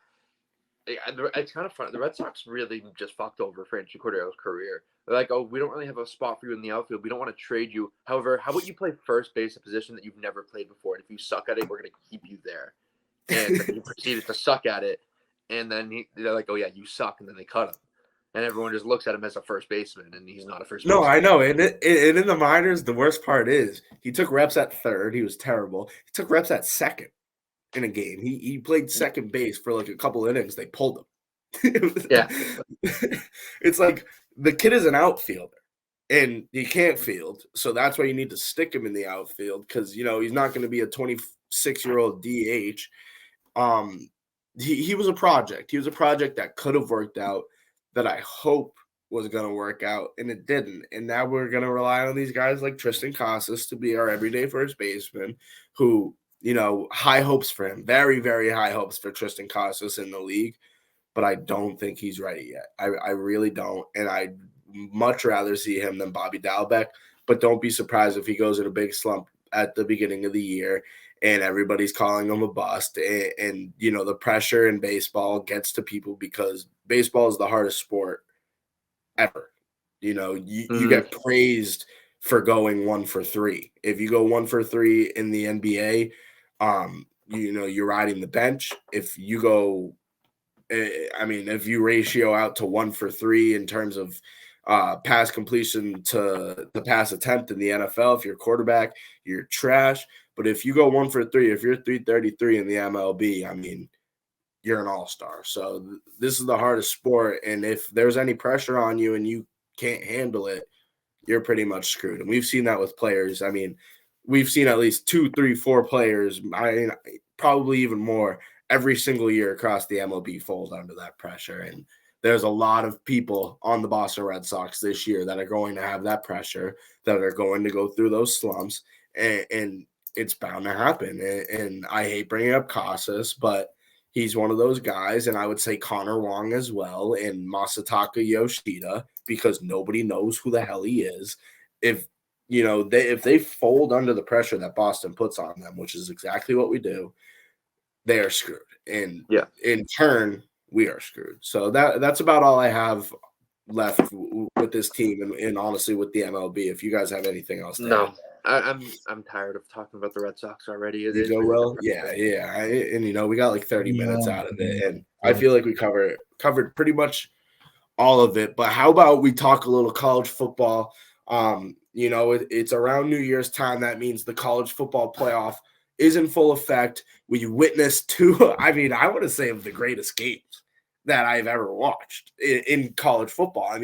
it's kind of fun. The Red Sox really just fucked over Franchi Cordero's career. They're like, oh, we don't really have a spot for you in the outfield. We don't want to trade you. However, how about you play first base, a position that you've never played before? And if you suck at it, we're going to keep you there. And he proceeded to suck at it. And then they're like, oh, yeah, you suck. And then they cut him. And everyone just looks at him as a first baseman, and he's not a first baseman. No, I know. And in the minors, the worst part is he took reps at third. He was terrible. He took reps at second in a game. He played second base for like a couple innings. They pulled him. Yeah. It's like the kid is an outfielder and he can't field. So that's why you need to stick him in the outfield because, he's not going to be a 26-year-old DH. Um, he was a project. He was a project that could have worked out that I hope was going to work out, and it didn't. And now we're going to rely on these guys like Tristan Casas to be our everyday first baseman who, high hopes for him. Very, very high hopes for Tristan Casas in the league, but I don't think he's ready yet. I really don't, and I'd much rather see him than Bobby Dalbec, but don't be surprised if he goes in a big slump at the beginning of the year and everybody's calling him a bust. And the pressure in baseball gets to people because baseball is the hardest sport ever. You get praised for going 1 for 3. If you go 1 for 3 in the NBA, you're riding the bench. If you go, if you ratio out to 1 for 3 in terms of pass completion to the pass attempt in the NFL, if you're a quarterback, you're trash. But if you go 1 for 3, if you're 333 in the MLB, you're an all-star. So this is the hardest sport. And if there's any pressure on you and you can't handle it, you're pretty much screwed. And we've seen that with players. We've seen at least 2, 3, 4 players, probably even more, every single year across the MLB fold under that pressure. And there's a lot of people on the Boston Red Sox this year that are going to have that pressure, that are going to go through those slumps, and it's bound to happen. And I hate bringing up Casas, but he's one of those guys, and I would say Connor Wong as well, and Masataka Yoshida, because nobody knows who the hell he is. If they fold under the pressure that Boston puts on them, which is exactly what we do, they are screwed. And in turn, we are screwed. So that's about all I have left with this team and honestly with the MLB. If you guys have anything else to add. I'm tired of talking about the Red Sox already. You go well? Yeah. And we got like 30 minutes out of it. And I feel like we covered pretty much all of it. But how about we talk a little college football? It's around New Year's time. That means the college football playoff is in full effect. We witnessed two, I want to say, of the greatest games that I've ever watched in college football.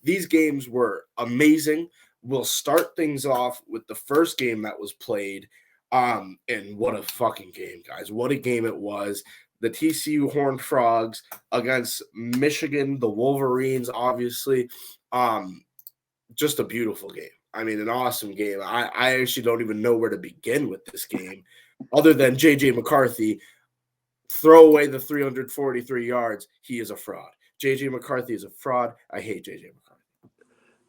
These games were amazing. We'll start things off with the first game that was played. And what a fucking game, guys. What a game it was. The TCU Horned Frogs against Michigan, the Wolverines, obviously. Just a beautiful game. An awesome game. I actually don't even know where to begin with this game other than J.J. McCarthy. Throw away the 343 yards. He is a fraud. J.J. McCarthy is a fraud. I hate J.J. McCarthy.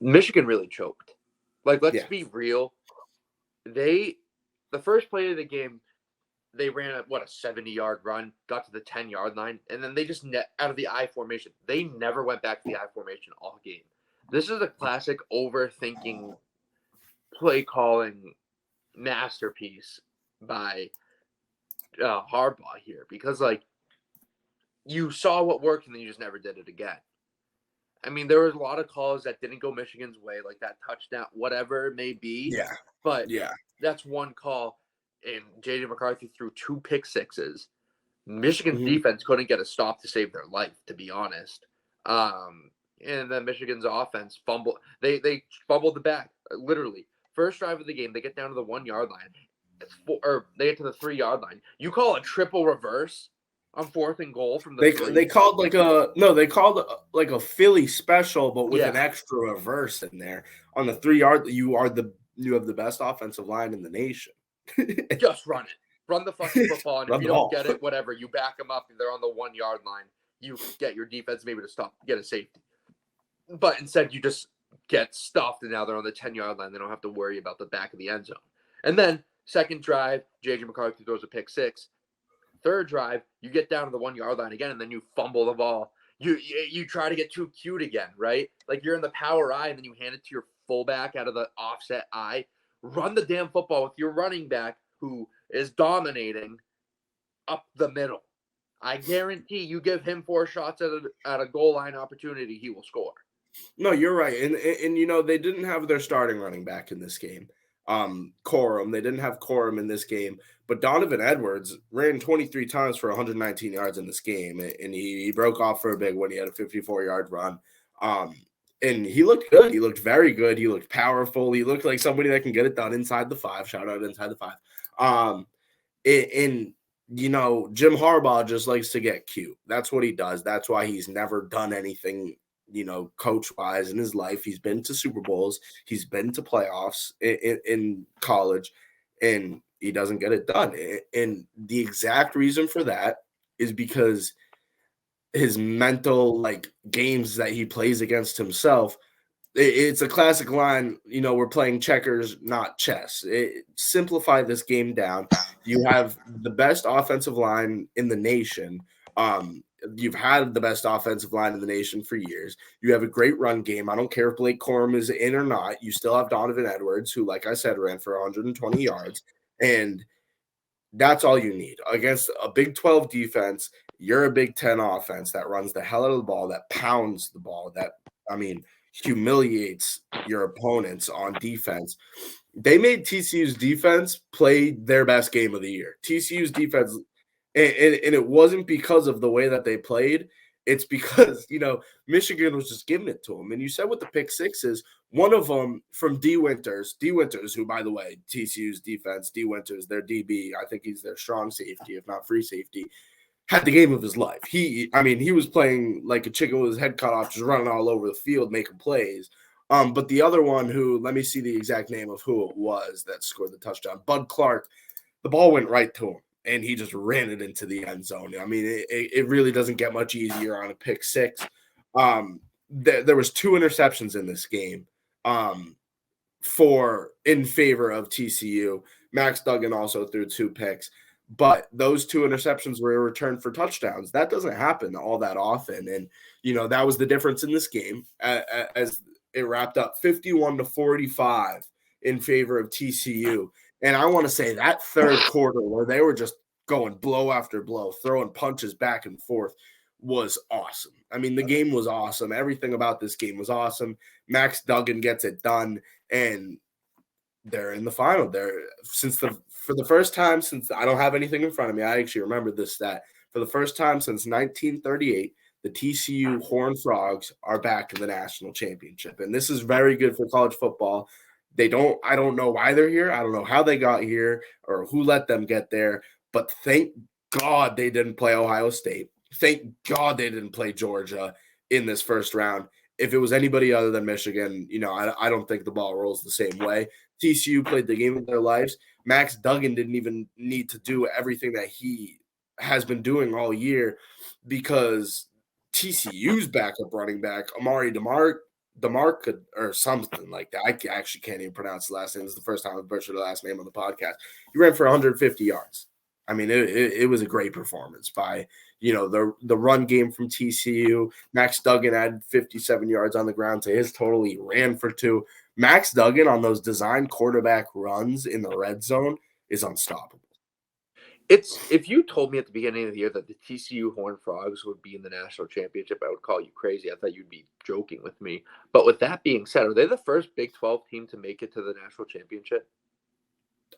Michigan really choked. Let's be real. The first play of the game, they ran a 70-yard run, got to the 10-yard line, and then they just out of the I formation. They never went back to the I formation all game. This is a classic overthinking play calling masterpiece by Harbaugh here, because you saw what worked and then you just never did it again. There was a lot of calls that didn't go Michigan's way, like that touchdown, whatever it may be. Yeah. But that's one call. And J.J. McCarthy threw 2 pick sixes. Michigan's defense couldn't get a stop to save their life, to be honest. And then Michigan's offense fumbled. They fumbled the bag, literally. First drive of the game, they get down to the 1-yard line. They get to the 3-yard line. You call a triple reverse on 4th and goal from the they called a Philly special, but with an extra reverse in there on the 3-yard. You have the best offensive line in the nation. Just run it. Run the fucking football, and if you don't get it, whatever. You back them up. They're on the 1-yard line. You get your defense maybe to stop, get a safety. But instead, you just get stuffed, and now they're on the 10-yard line. They don't have to worry about the back of the end zone. And then, second drive, J.J. McCarthy throws a pick 6. Third drive, you get down to the 1-yard line again, and then you fumble the ball. You try to get too cute again, right? You're in the power I, and then you hand it to your fullback out of the offset I. Run the damn football with your running back, who is dominating up the middle. I guarantee you give him 4 shots at a goal line opportunity, he will score. No, you're right. And they didn't have their starting running back in this game. Corum. They didn't have Corum in this game, but Donovan Edwards ran 23 times for 119 yards in this game, and he broke off for a big one. He had a 54-yard run. And he looked good. He looked very good. He looked powerful. He looked like somebody that can get it done inside the 5. Shout out inside the 5. And Jim Harbaugh just likes to get cute. That's what he does. That's why he's never done anything, coach-wise in his life. He's been to Super Bowls. He's been to playoffs in college, and he doesn't get it done. And the exact reason for that is because his mental games that he plays against himself. It's a classic line, we're playing checkers, not chess. Simplify this game down. You have the best offensive line in the nation. You've had the best offensive line in the nation for years. You have a great run game. I don't care if Blake Corum is in or not. You still have Donovan Edwards, who, like I said, ran for 120 yards. And that's all you need. Against a Big 12 defense, you're a Big 10 offense that runs the hell out of the ball, that pounds the ball, humiliates your opponents on defense. They made TCU's defense play their best game of the year. TCU's defense, and it wasn't because of the way that they played. It's because, Michigan was just giving it to them. And you said with the pick sixes, one of them from D. Winters, who, by the way, TCU's defense, D. Winters, their DB, I think he's their strong safety, if not free safety, had the game of his life. He was playing like a chicken with his head cut off, just running all over the field, making plays. But the other one who, let me see the exact name of who it was that scored the touchdown, Bud Clark, the ball went right to him, and he just ran it into the end zone. It really doesn't get much easier on a pick six. There was 2 interceptions in this game in favor of TCU. Max Duggan also threw 2 picks. But those 2 interceptions were returned for touchdowns. That doesn't happen all that often. And, that was the difference in this game as it wrapped up 51-45 in favor of TCU. And I want to say that third quarter where they were just going blow after blow, throwing punches back and forth was awesome. The game was awesome. Everything about this game was awesome. Max Duggan gets it done, and they're in the final. For the first time since I don't have anything in front of me, I actually remember this stat. For the first time since 1938, the TCU Horned Frogs are back in the national championship, and this is very good for college football. I don't know why they're here. I don't know how they got here or who let them get there, but thank God they didn't play Ohio State. Thank God they didn't play Georgia in this first round. If it was anybody other than Michigan, I don't think the ball rolls the same way. TCU played the game of their lives. Max Duggan didn't even need to do everything that he has been doing all year because TCU's backup running back, Amari DeMarc could, or something like that. I actually can't even pronounce the last name. This is the first time I've butchered the last name on the podcast. He ran for 150 yards. It was a great performance by, the run game from TCU. Max Duggan had 57 yards on the ground to his total. He ran for 2. Max Duggan on those design quarterback runs in the red zone is unstoppable. If you told me at the beginning of the year that the TCU Horned Frogs would be in the national championship, I would call you crazy. I thought you'd be joking with me. But with that being said, are they the first Big 12 team to make it to the national championship?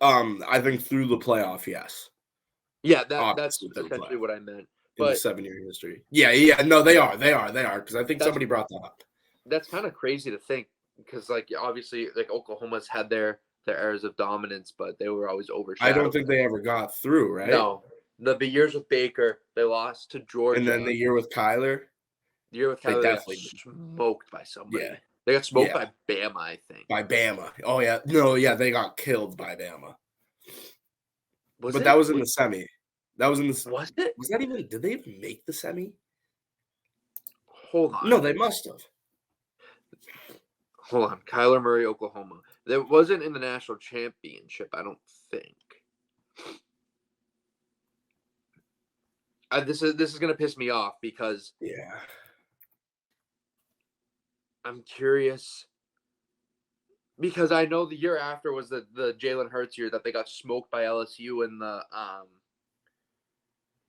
I think through the playoff, yes. Yeah, that's essentially what I meant. In the 7-year history. Yeah. No, they are. Because I think somebody brought that up. That's kind of crazy to think because, obviously, Oklahoma's had their eras of dominance, but they were always overshadowed. I don't think they ever got through, right? No. The years with Baker, they lost to Georgia. And then the year with Kyler? They definitely got smoked by somebody. Yeah. They got smoked by Bama, I think. By Bama. Oh, yeah. No, yeah, they got killed by Bama. That was in the semi. That was in the. Was it? Was that even? Did they even make the semi? Hold on. No, they must have. Hold on. Kyler Murray, Oklahoma. That wasn't in the national championship, I don't think. This is gonna piss me off because I'm curious because I know the year after was the Jalen Hurts year that they got smoked by LSU in the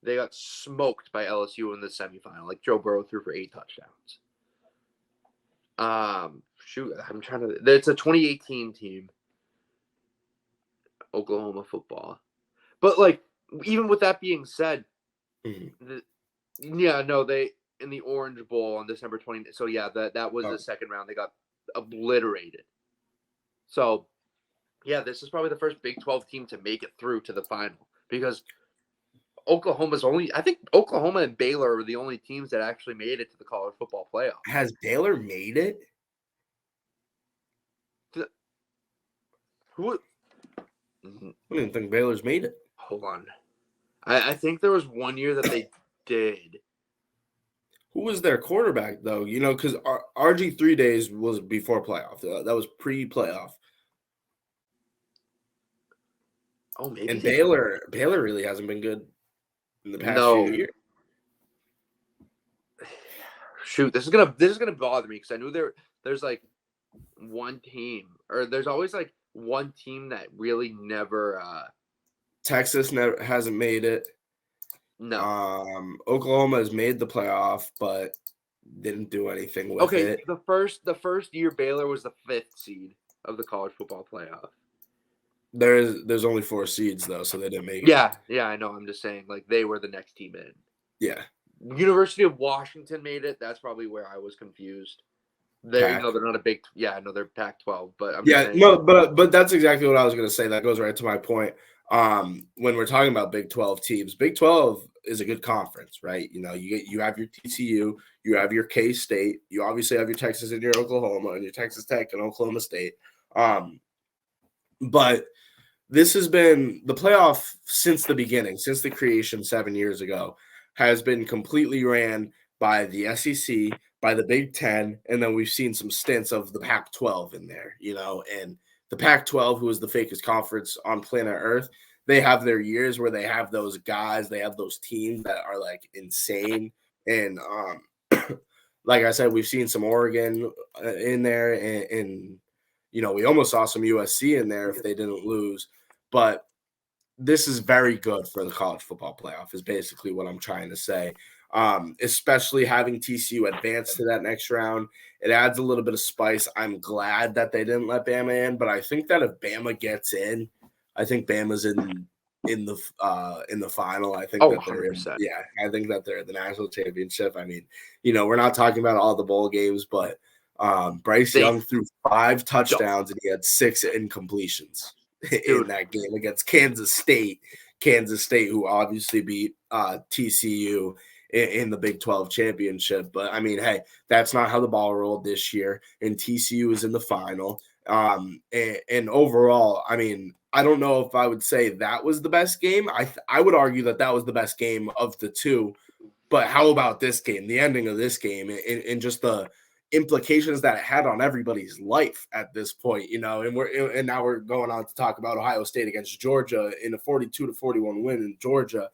They got smoked by LSU in the semifinal. Like Joe Burrow threw for 8 touchdowns. I'm trying to. It's a 2018 team. Oklahoma football. But like, even with that being said, they in the Orange Bowl on December 20th. So yeah, that was the second round. They got obliterated. So yeah, this is probably the first Big 12 team to make it through to the final because I think Oklahoma and Baylor are the only teams that actually made it to the college football playoff. Has Baylor made it? Who? I didn't think Baylor's made it. Hold on. I think there was one year that they did. Who was their quarterback, though? Because RG3 days was before playoff. That was pre-playoff. Oh, maybe. And Baylor really hasn't been good in the past few years. Shoot, this is gonna bother me because I knew there's like one team, or there's always like one team that really never. Texas hasn't made it. No. Oklahoma has made the playoff, but didn't do anything with it. The first year Baylor was the 5th seed of the college football playoff. There's only 4 seeds though, so they didn't make it. Yeah, I know. I'm just saying, like they were the next team in. Yeah. University of Washington made it. That's probably where I was confused. They're not a big. Yeah, I know they're Pac-12, but I'm just saying, but that's exactly what I was going to say. That goes right to my point. When we're talking about Big 12 teams, Big 12 is a good conference, right? You have your TCU, you have your K-State, you obviously have your Texas and your Oklahoma and your Texas Tech and Oklahoma State. But this has been the playoff since the beginning, since the creation 7 years ago, has been completely ran by the SEC, by the Big Ten, and then we've seen some stints of the Pac-12 in there, and the Pac-12, who is the fakest conference on planet Earth, they have their years where they have those guys, they have those teams that are like insane. And like I said, we've seen some Oregon in there, and we almost saw some USC in there if they didn't lose. But this is very good for the college football playoff is basically what I'm trying to say. Especially having TCU advance to that next round. It adds a little bit of spice. I'm glad that they didn't let Bama in, but I think that if Bama gets in, I think Bama's in the final. I think that they're 100%. I think that they're the national championship. I mean, we're not talking about all the bowl games, but Bryce Young threw 5 touchdowns and he had 6 incompletions in that game against Kansas State. Kansas State, who obviously beat TCU in the Big 12 championship. But, I mean, hey, that's not how the ball rolled this year, and TCU is in the final. And overall, I mean, I don't know if I would say that was the best game. I would argue that was the best game of the two. But how about this game, the ending of this game, and just the implications that it had on everybody's life at this point, and now we're going on to talk about Ohio State against Georgia in a 42-41 win in Georgia.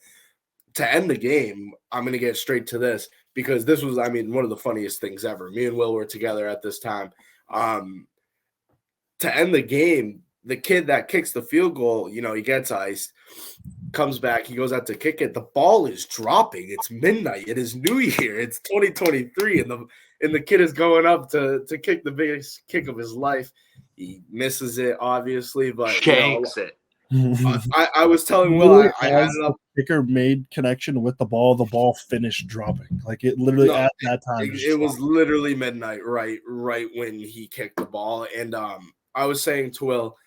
To end the game, I'm going to get straight to this because this was, I mean, one of the funniest things ever. Me and Will were together at this time. To end the game, the kid that kicks the field goal, he gets iced, comes back, he goes out to kick it. The ball is dropping. It's midnight. It is New Year. It's 2023, and the kid is going up to kick the biggest kick of his life. He misses it, obviously, but shanks it. I was telling Will, I had it up. Kicker made connection with the ball finished dropping. Like it literally at that time. It was literally midnight, right when he kicked the ball. And I was saying to Will,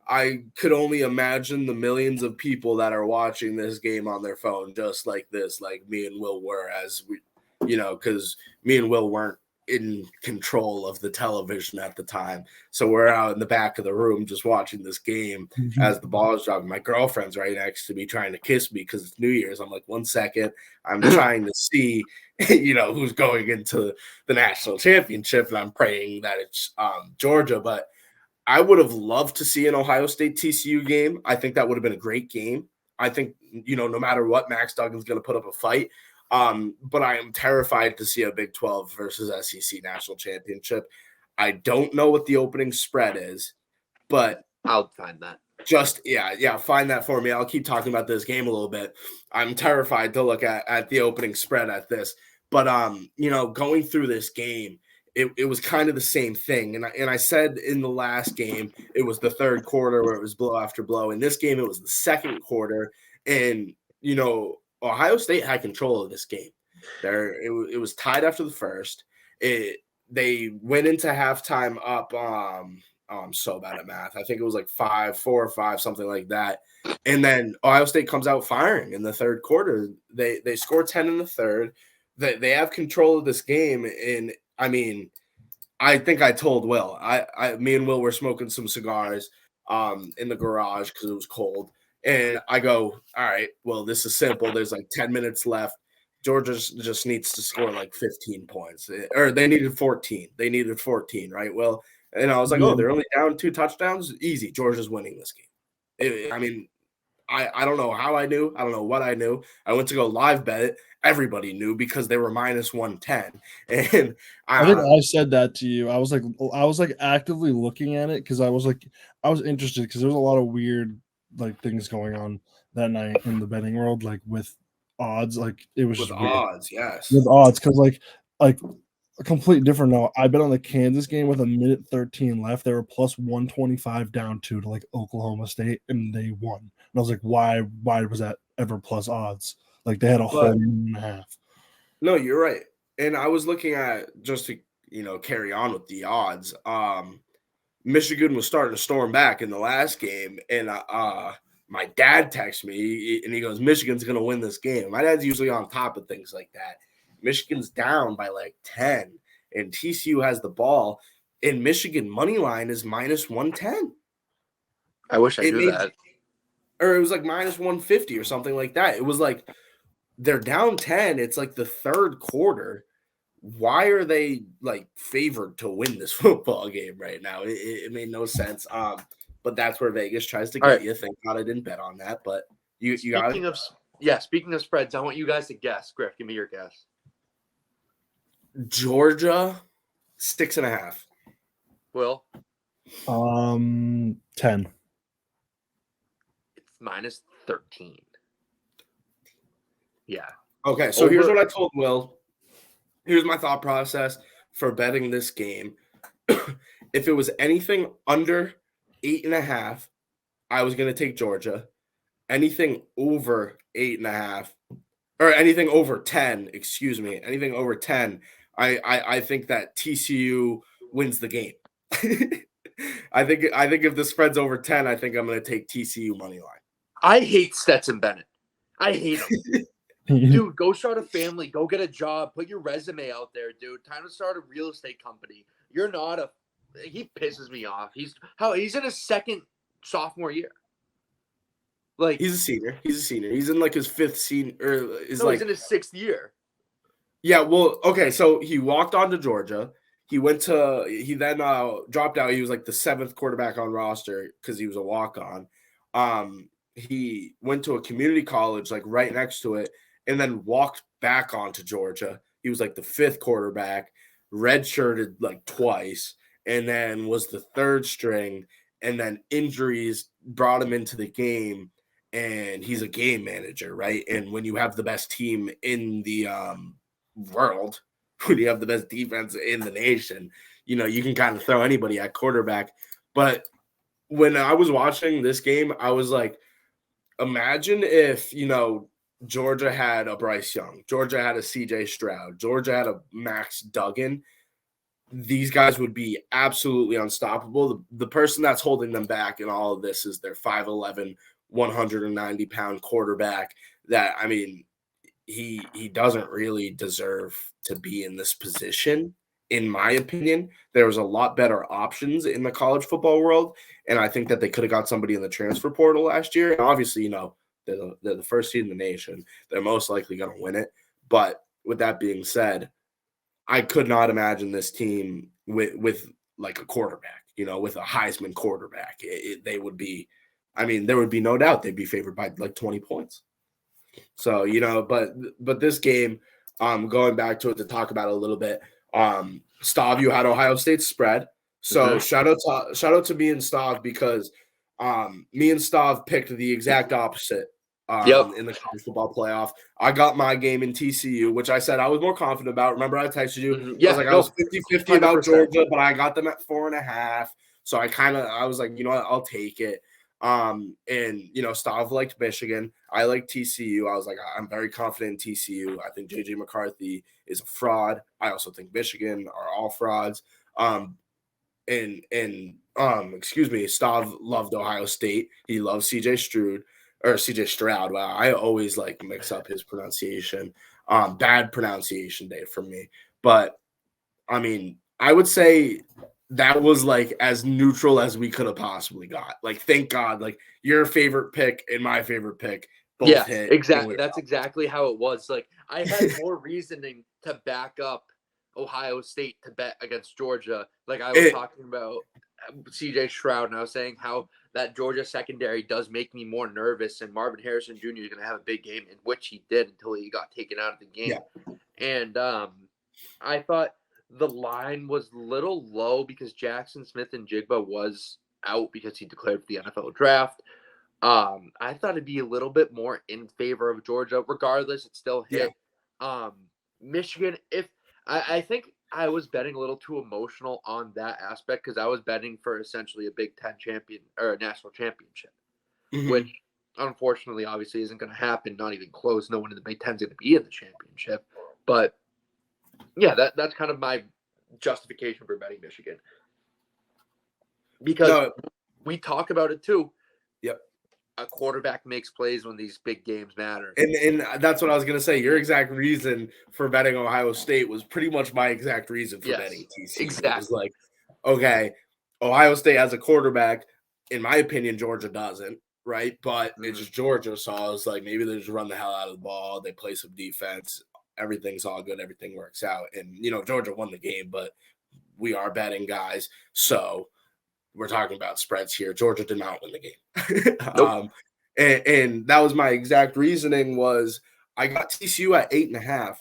I could only imagine the millions of people that are watching this game on their phone just like this, like me and Will were, as we, because me and Will weren't in control of the television at the time. So we're out in the back of the room just watching this game as the ball is dropping. My girlfriend's right next to me trying to kiss me because it's New Year's. I'm like, 1 second. I'm trying to see, who's going into the national championship, and I'm praying that it's Georgia. But I would have loved to see an Ohio State TCU game. I think that would have been a great game. I think, no matter what, Max Duggan's going to put up a fight. But I am terrified to see a Big 12 versus SEC national championship. I don't know what the opening spread is, but I'll find that. Just, find that for me. I'll keep talking about this game a little bit. I'm terrified to look at the opening spread at this. But, going through this game, it was kind of the same thing. And I said in the last game, it was the third quarter where it was blow after blow. In this game, it was the second quarter. And, Ohio State had control of this game. It was tied after the first. They went into halftime up. I'm so bad at math. I think it was like 4 or 5, something like that. And then Ohio State comes out firing in the third quarter. They score 10 in the third. They have control of this game. And I mean, I think I told Will. Me and Will were smoking some cigars in the garage because it was cold. And I go, all right, well, this is simple. There's like 10 minutes left. Georgia just needs to score like 15 points. Or they needed 14. They needed 14, right? Well, and I was like, oh, they're only down 2 touchdowns? Easy. Georgia's winning this game. I don't know how I knew. I don't know what I knew. I went to go live bet it. Everybody knew because they were minus 110. And I think I said that to you. I was like actively looking at it because I was interested because there was a lot of weird like things going on that night in the betting world, like with odds. Like it was with just odds, yes. with odds because like a complete different note. I bet on the Kansas game with a minute 13 left. They were plus 125 down to like Oklahoma State, and they won. And I was like, why was that ever plus odds? Like they had a whole minute and a half. No, you're right. And I was looking at just to carry on with the odds. Michigan was starting to storm back in the last game, and my dad texted me and he goes, "Michigan's going to win this game." My dad's usually on top of things like that. Michigan's down by like 10, and TCU has the ball, and Michigan money line is minus 110. I wish I knew that. Or it was like minus 150 or something like that. It was like they're down 10. It's like the third quarter. Why are they like favored to win this football game right now? It made no sense. But that's where Vegas tries to get you. Thank God I didn't bet on that. But you got it. Speaking of spreads, I want you guys to guess. Griff, give me your guess. Georgia 6.5. Will? 10. It's minus 13. Yeah. Okay, so here's what I told Will. Here's my thought process for betting this game. If it was anything under 8.5, I was going to take Georgia. Anything over 8.5, or anything over 10, anything over 10, I think that TCU wins the game. I think if the spread's over 10, I think I'm going to take TCU money line. I hate Stetson Bennett. I hate him. Dude, go start a family. Go get a job. Put your resume out there, dude. Time to start a real estate company. You're not a – he pisses me off. He's in his second sophomore year. Like he's a senior. He's in like his fifth senior. He's in his sixth year. Yeah, well, okay, so he walked on to Georgia. He then dropped out. He was like the 7th quarterback on roster because he was a walk-on. He went to a community college like right next to it and then walked back onto Georgia. He was like the 5th quarterback, redshirted like twice, and then was the 3rd string, and then injuries brought him into the game, and he's a game manager, right? And when you have the best team in the world, when you have the best defense in the nation, you can kind of throw anybody at quarterback. But when I was watching this game, I was like, imagine if, Georgia had a Bryce Young, Georgia had a CJ Stroud, Georgia had a Max Duggan. These guys would be absolutely unstoppable. The person that's holding them back in all of this is their 5'11", 190-pound quarterback that, I mean, he doesn't really deserve to be in this position. In my opinion, there was a lot better options in the college football world, and I think that they could have got somebody in the transfer portal last year. And obviously, they're the first seed in the nation. They're most likely going to win it. But with that being said, I could not imagine this team with like a quarterback, with a Heisman quarterback. They would be, I mean, there would be no doubt they'd be favored by like 20 points. So, but this game, going back to it to talk about it a little bit, Stav, you had Ohio State spread. So shout out to me and Stav because me and Stav picked the exact opposite in the college football playoff. I got my game in TCU, which I said I was more confident about. Remember, I texted you. Yeah, I was 50-50 about Georgia, but I got them at 4.5. So I was like, you know what, I'll take it. And Stav liked Michigan. I like TCU. I was like, I'm very confident in TCU. I think JJ McCarthy is a fraud. I also think Michigan are all frauds. Stav loved Ohio State. He loves CJ Stroud. Wow, I always mix up his pronunciation. Bad pronunciation day for me. But I mean, I would say that was as neutral as we could have possibly got. Thank God, your favorite pick and my favorite pick both hit. Exactly. That's exactly how it was. I had more reasoning to back up Ohio State to bet against Georgia. I was talking about CJ Stroud, and I was saying how that Georgia secondary does make me more nervous, and Marvin Harrison Jr. is going to have a big game, in which he did until he got taken out of the game. Yeah. And I thought the line was a little low because Jackson Smith and Jigba was out because he declared for the NFL draft. I thought it'd be a little bit more in favor of Georgia. Regardless, it still hit. Yeah. Michigan, I think I was betting a little too emotional on that aspect because I was betting for essentially a Big Ten champion or a national championship, which unfortunately obviously isn't going to happen. Not even close. No one in the Big Ten is going to be in the championship. But yeah, that's kind of my justification for betting Michigan because we talk about it too. Yep. A quarterback makes plays when these big games matter. And that's what I was going to say. Your exact reason for betting Ohio State was pretty much my exact reason for betting TCU. Exactly. It was okay, Ohio State has a quarterback. In my opinion, Georgia doesn't, right? But it's just Georgia. So I was like, maybe they just run the hell out of the ball. They play some defense. Everything's all good. Everything works out. And, Georgia won the game, but we are betting guys. So we're talking about spreads here. Georgia did not win the game. Nope. And that was my exact reasoning was I got TCU at 8.5.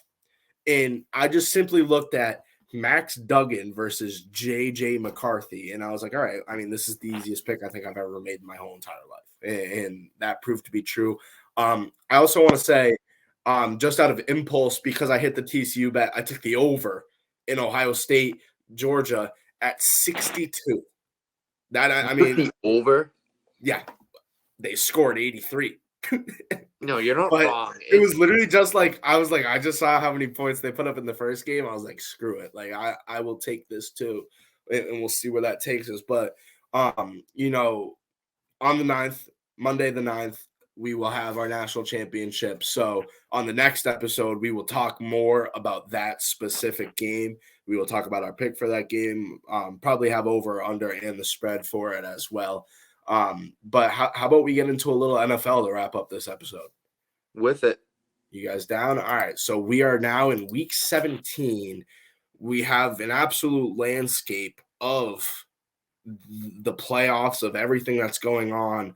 And I just simply looked at Max Duggan versus JJ McCarthy. And I was like, all right, I mean, this is the easiest pick I think I've ever made in my whole entire life. And that proved to be true. I also want to say, just out of impulse, because I hit the TCU bet, I took the over in Ohio State, Georgia at 62. I mean, the over. Yeah, they scored 83. No, you're not wrong. It was literally just I was like, I just saw how many points they put up in the first game. I was like, screw it. I will take this too, and we'll see where that takes us. But on the 9th, Monday the 9th, we will have our national championship. So on the next episode, we will talk more about that specific game. We will talk about our pick for that game, probably have over or under and the spread for it as well. But how about we get into a little NFL to wrap up this episode? With it. You guys down? All right. So we are now in week 17. We have an absolute landscape of the playoffs, of everything that's going on.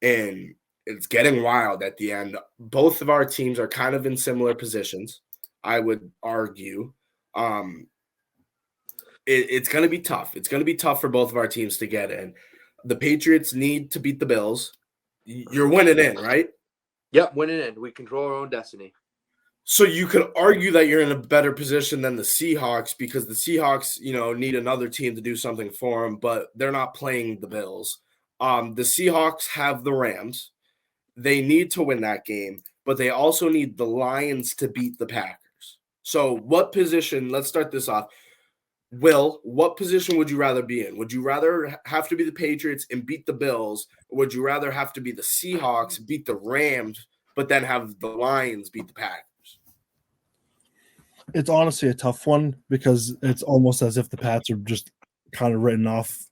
And it's getting wild at the end. Both of our teams are kind of in similar positions, I would argue. It's going to be tough. It's going to be tough for both of our teams to get in. The Patriots need to beat the Bills. You're winning in, right? Yep, winning in. We control our own destiny. So you could argue that you're in a better position than the Seahawks because the Seahawks, need another team to do something for them, but they're not playing the Bills. The Seahawks have the Rams. They need to win that game, but they also need the Lions to beat the Packers. So what position, let's start this off. Will, what position would you rather be in? Would you rather have to be the Patriots and beat the Bills, or would you rather have to be the Seahawks, beat the Rams, but then have the Lions beat the Packers? It's honestly a tough one because it's almost as if the Pats are just kind of written off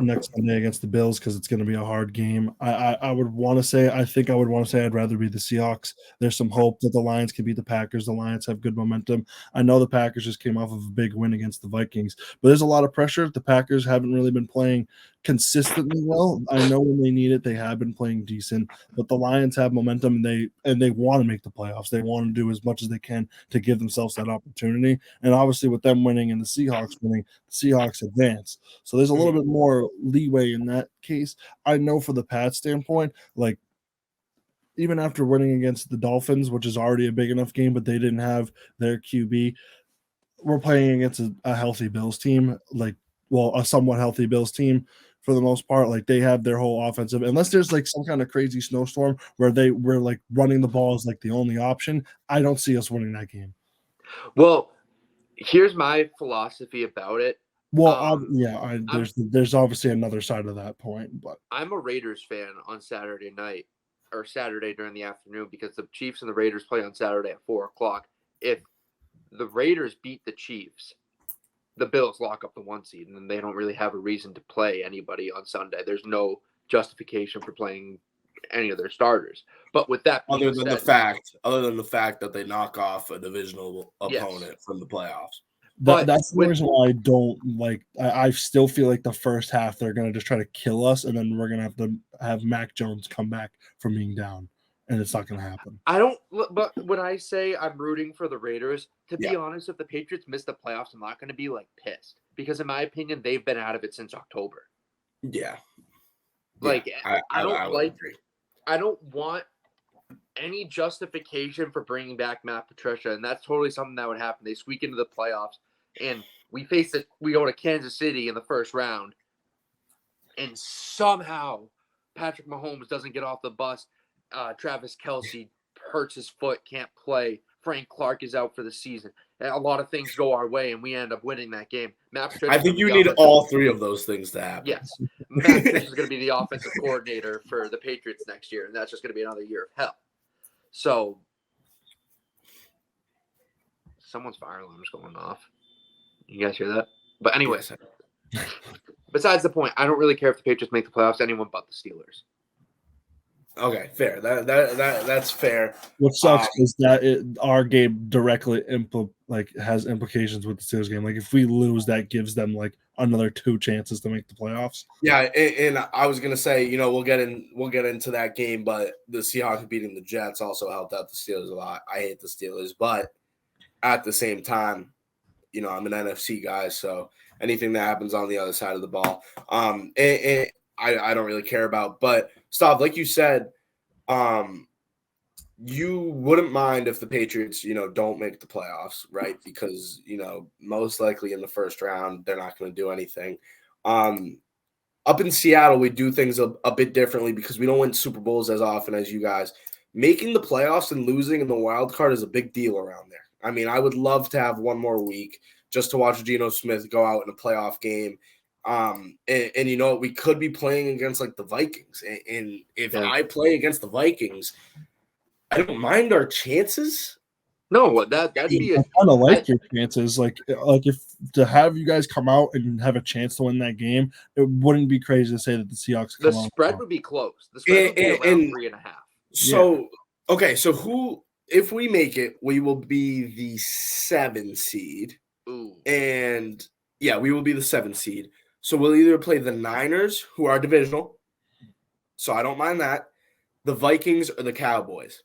next Sunday against the Bills because it's going to be a hard game. I would want to say I'd rather be the Seahawks. There's some hope that the Lions can beat the Packers. The Lions have good momentum. I know the Packers just came off of a big win against the Vikings, but there's a lot of pressure. The Packers haven't really been playing consistently well. I know when they need it, they have been playing decent, but the Lions have momentum and they want to make the playoffs. They want to do as much as they can to give themselves that opportunity. And obviously with them winning and the Seahawks winning, the Seahawks advance. So there's a little bit more leeway in that case. I know for the Pats standpoint, even after winning against the Dolphins, which is already a big enough game, but they didn't have their QB. We're playing against a healthy Bills team, a somewhat healthy Bills team for the most part. Like they have their whole offensive, unless there's like some kind of crazy snowstorm where we're like running the ball is like the only option. I don't see us winning that game. Well, here's my philosophy about it. Well, there's obviously another side of that point, but I'm a Raiders fan on Saturday night or Saturday during the afternoon because the Chiefs and the Raiders play on Saturday at 4:00. If the Raiders beat the Chiefs, the Bills lock up the 1 seed, and they don't really have a reason to play anybody on Sunday. There's no justification for playing any of their starters. But with that being other than the fact that they knock off a divisional opponent from the playoffs. That's the reason why I don't like. I still feel like the first half they're gonna just try to kill us, and then we're gonna have Mac Jones come back from being down, and it's not gonna happen. But when I say I'm rooting for the Raiders, to be honest, if the Patriots miss the playoffs, I'm not gonna be like pissed because, in my opinion, they've been out of it since October. Yeah, like I don't want any justification for bringing back Matt Patricia, and that's totally something that would happen. They squeak into the playoffs, and we go to Kansas City in the first round, and somehow Patrick Mahomes doesn't get off the bus. Travis Kelce hurts his foot, can't play. Frank Clark is out for the season. And a lot of things go our way, and we end up winning that game. Matt Patricia, I think you need all three of those things to happen. Yes. Matt Patricia is going to be the offensive coordinator for the Patriots next year, and that's just going to be another year of hell. So, someone's fire alarm's going off. You guys hear that? But anyways, besides the point, I don't really care if the Patriots make the playoffs. Anyone but the Steelers. Okay, fair. That's fair. What sucks is that our game directly has implications with the Steelers game. Like if we lose, that gives them like another 2 chances to make the playoffs. Yeah, and I was gonna say, we'll get into that game, but the Seahawks beating the Jets also helped out the Steelers a lot. I hate the Steelers, but at the same time, I'm an NFC guy, so anything that happens on the other side of the ball, and I don't really care about. But Stav, like you said, you wouldn't mind if the Patriots, don't make the playoffs, right? Because, most likely in the first round, they're not going to do anything. Up in Seattle, we do things a bit differently because we don't win Super Bowls as often as you guys. Making the playoffs and losing in the wild card is a big deal around there. I mean, I would love to have one more week just to watch Geno Smith go out in a playoff game. And we could be playing against like the Vikings. And if I play against the Vikings, I don't mind our chances. No, that'd be I kind of like your chances. Like if to have you guys come out and have a chance to win that game, it wouldn't be crazy to say that the Seahawks. The spread would be close. The spread would be around 3.5. So okay, so if we make it, we will be the 7 seed. Ooh. And we will be the 7 seed. So we'll either play the Niners, who are divisional, so I don't mind that, the Vikings, or the Cowboys.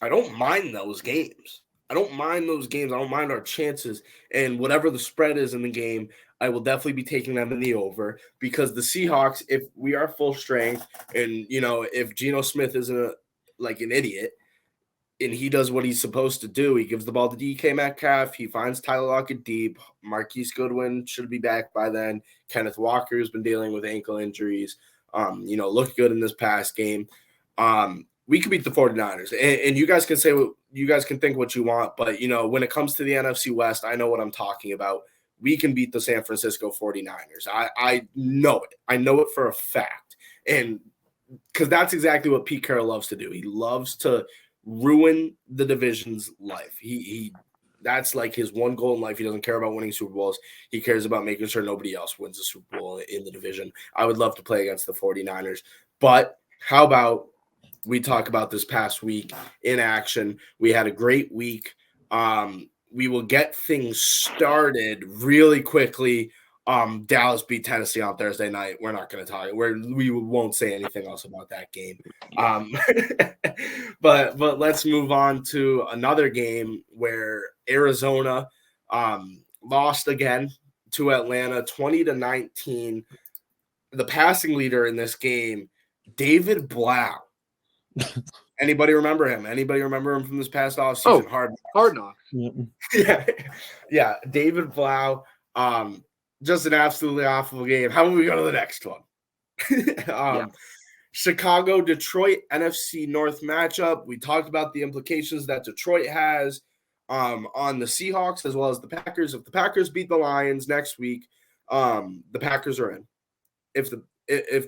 I don't mind those games. I don't mind our chances. And whatever the spread is in the game, I will definitely be taking them in the over because the Seahawks, if we are full strength and, if Geno Smith isn't an idiot, and he does what he's supposed to do. He gives the ball to DK Metcalf. He finds Tyler Lockett deep. Marquise Goodwin should be back by then. Kenneth Walker has been dealing with ankle injuries. Looked good in this past game. We could beat the 49ers. And you guys can say what you guys can think what you want, but when it comes to the NFC West, I know what I'm talking about. We can beat the San Francisco 49ers. I know it. I know it for a fact. And because that's exactly what Pete Carroll loves to do. He loves to ruin the division's life. He that's like his one goal in life. He doesn't care about winning Super Bowls. He cares about making sure nobody else wins a Super Bowl in the division. I would love to play against the 49ers. But how about we talk about this past week in action? We had a great week. We will get things started really quickly. Dallas beat Tennessee on Thursday night. We're not going to talk. We won't say anything else about that game. But let's move on to another game where Arizona lost again to Atlanta, 20-19. The passing leader in this game, David Blau, Anybody remember him? Anybody remember him from this past offseason? Hard Knocks. Yeah. Yeah. David Blau, just an absolutely awful game. How about we go to the next one? Chicago, Detroit, NFC North matchup. We talked about the implications that Detroit has on the Seahawks as well as the Packers. If the Packers beat the Lions next week, the Packers are in. If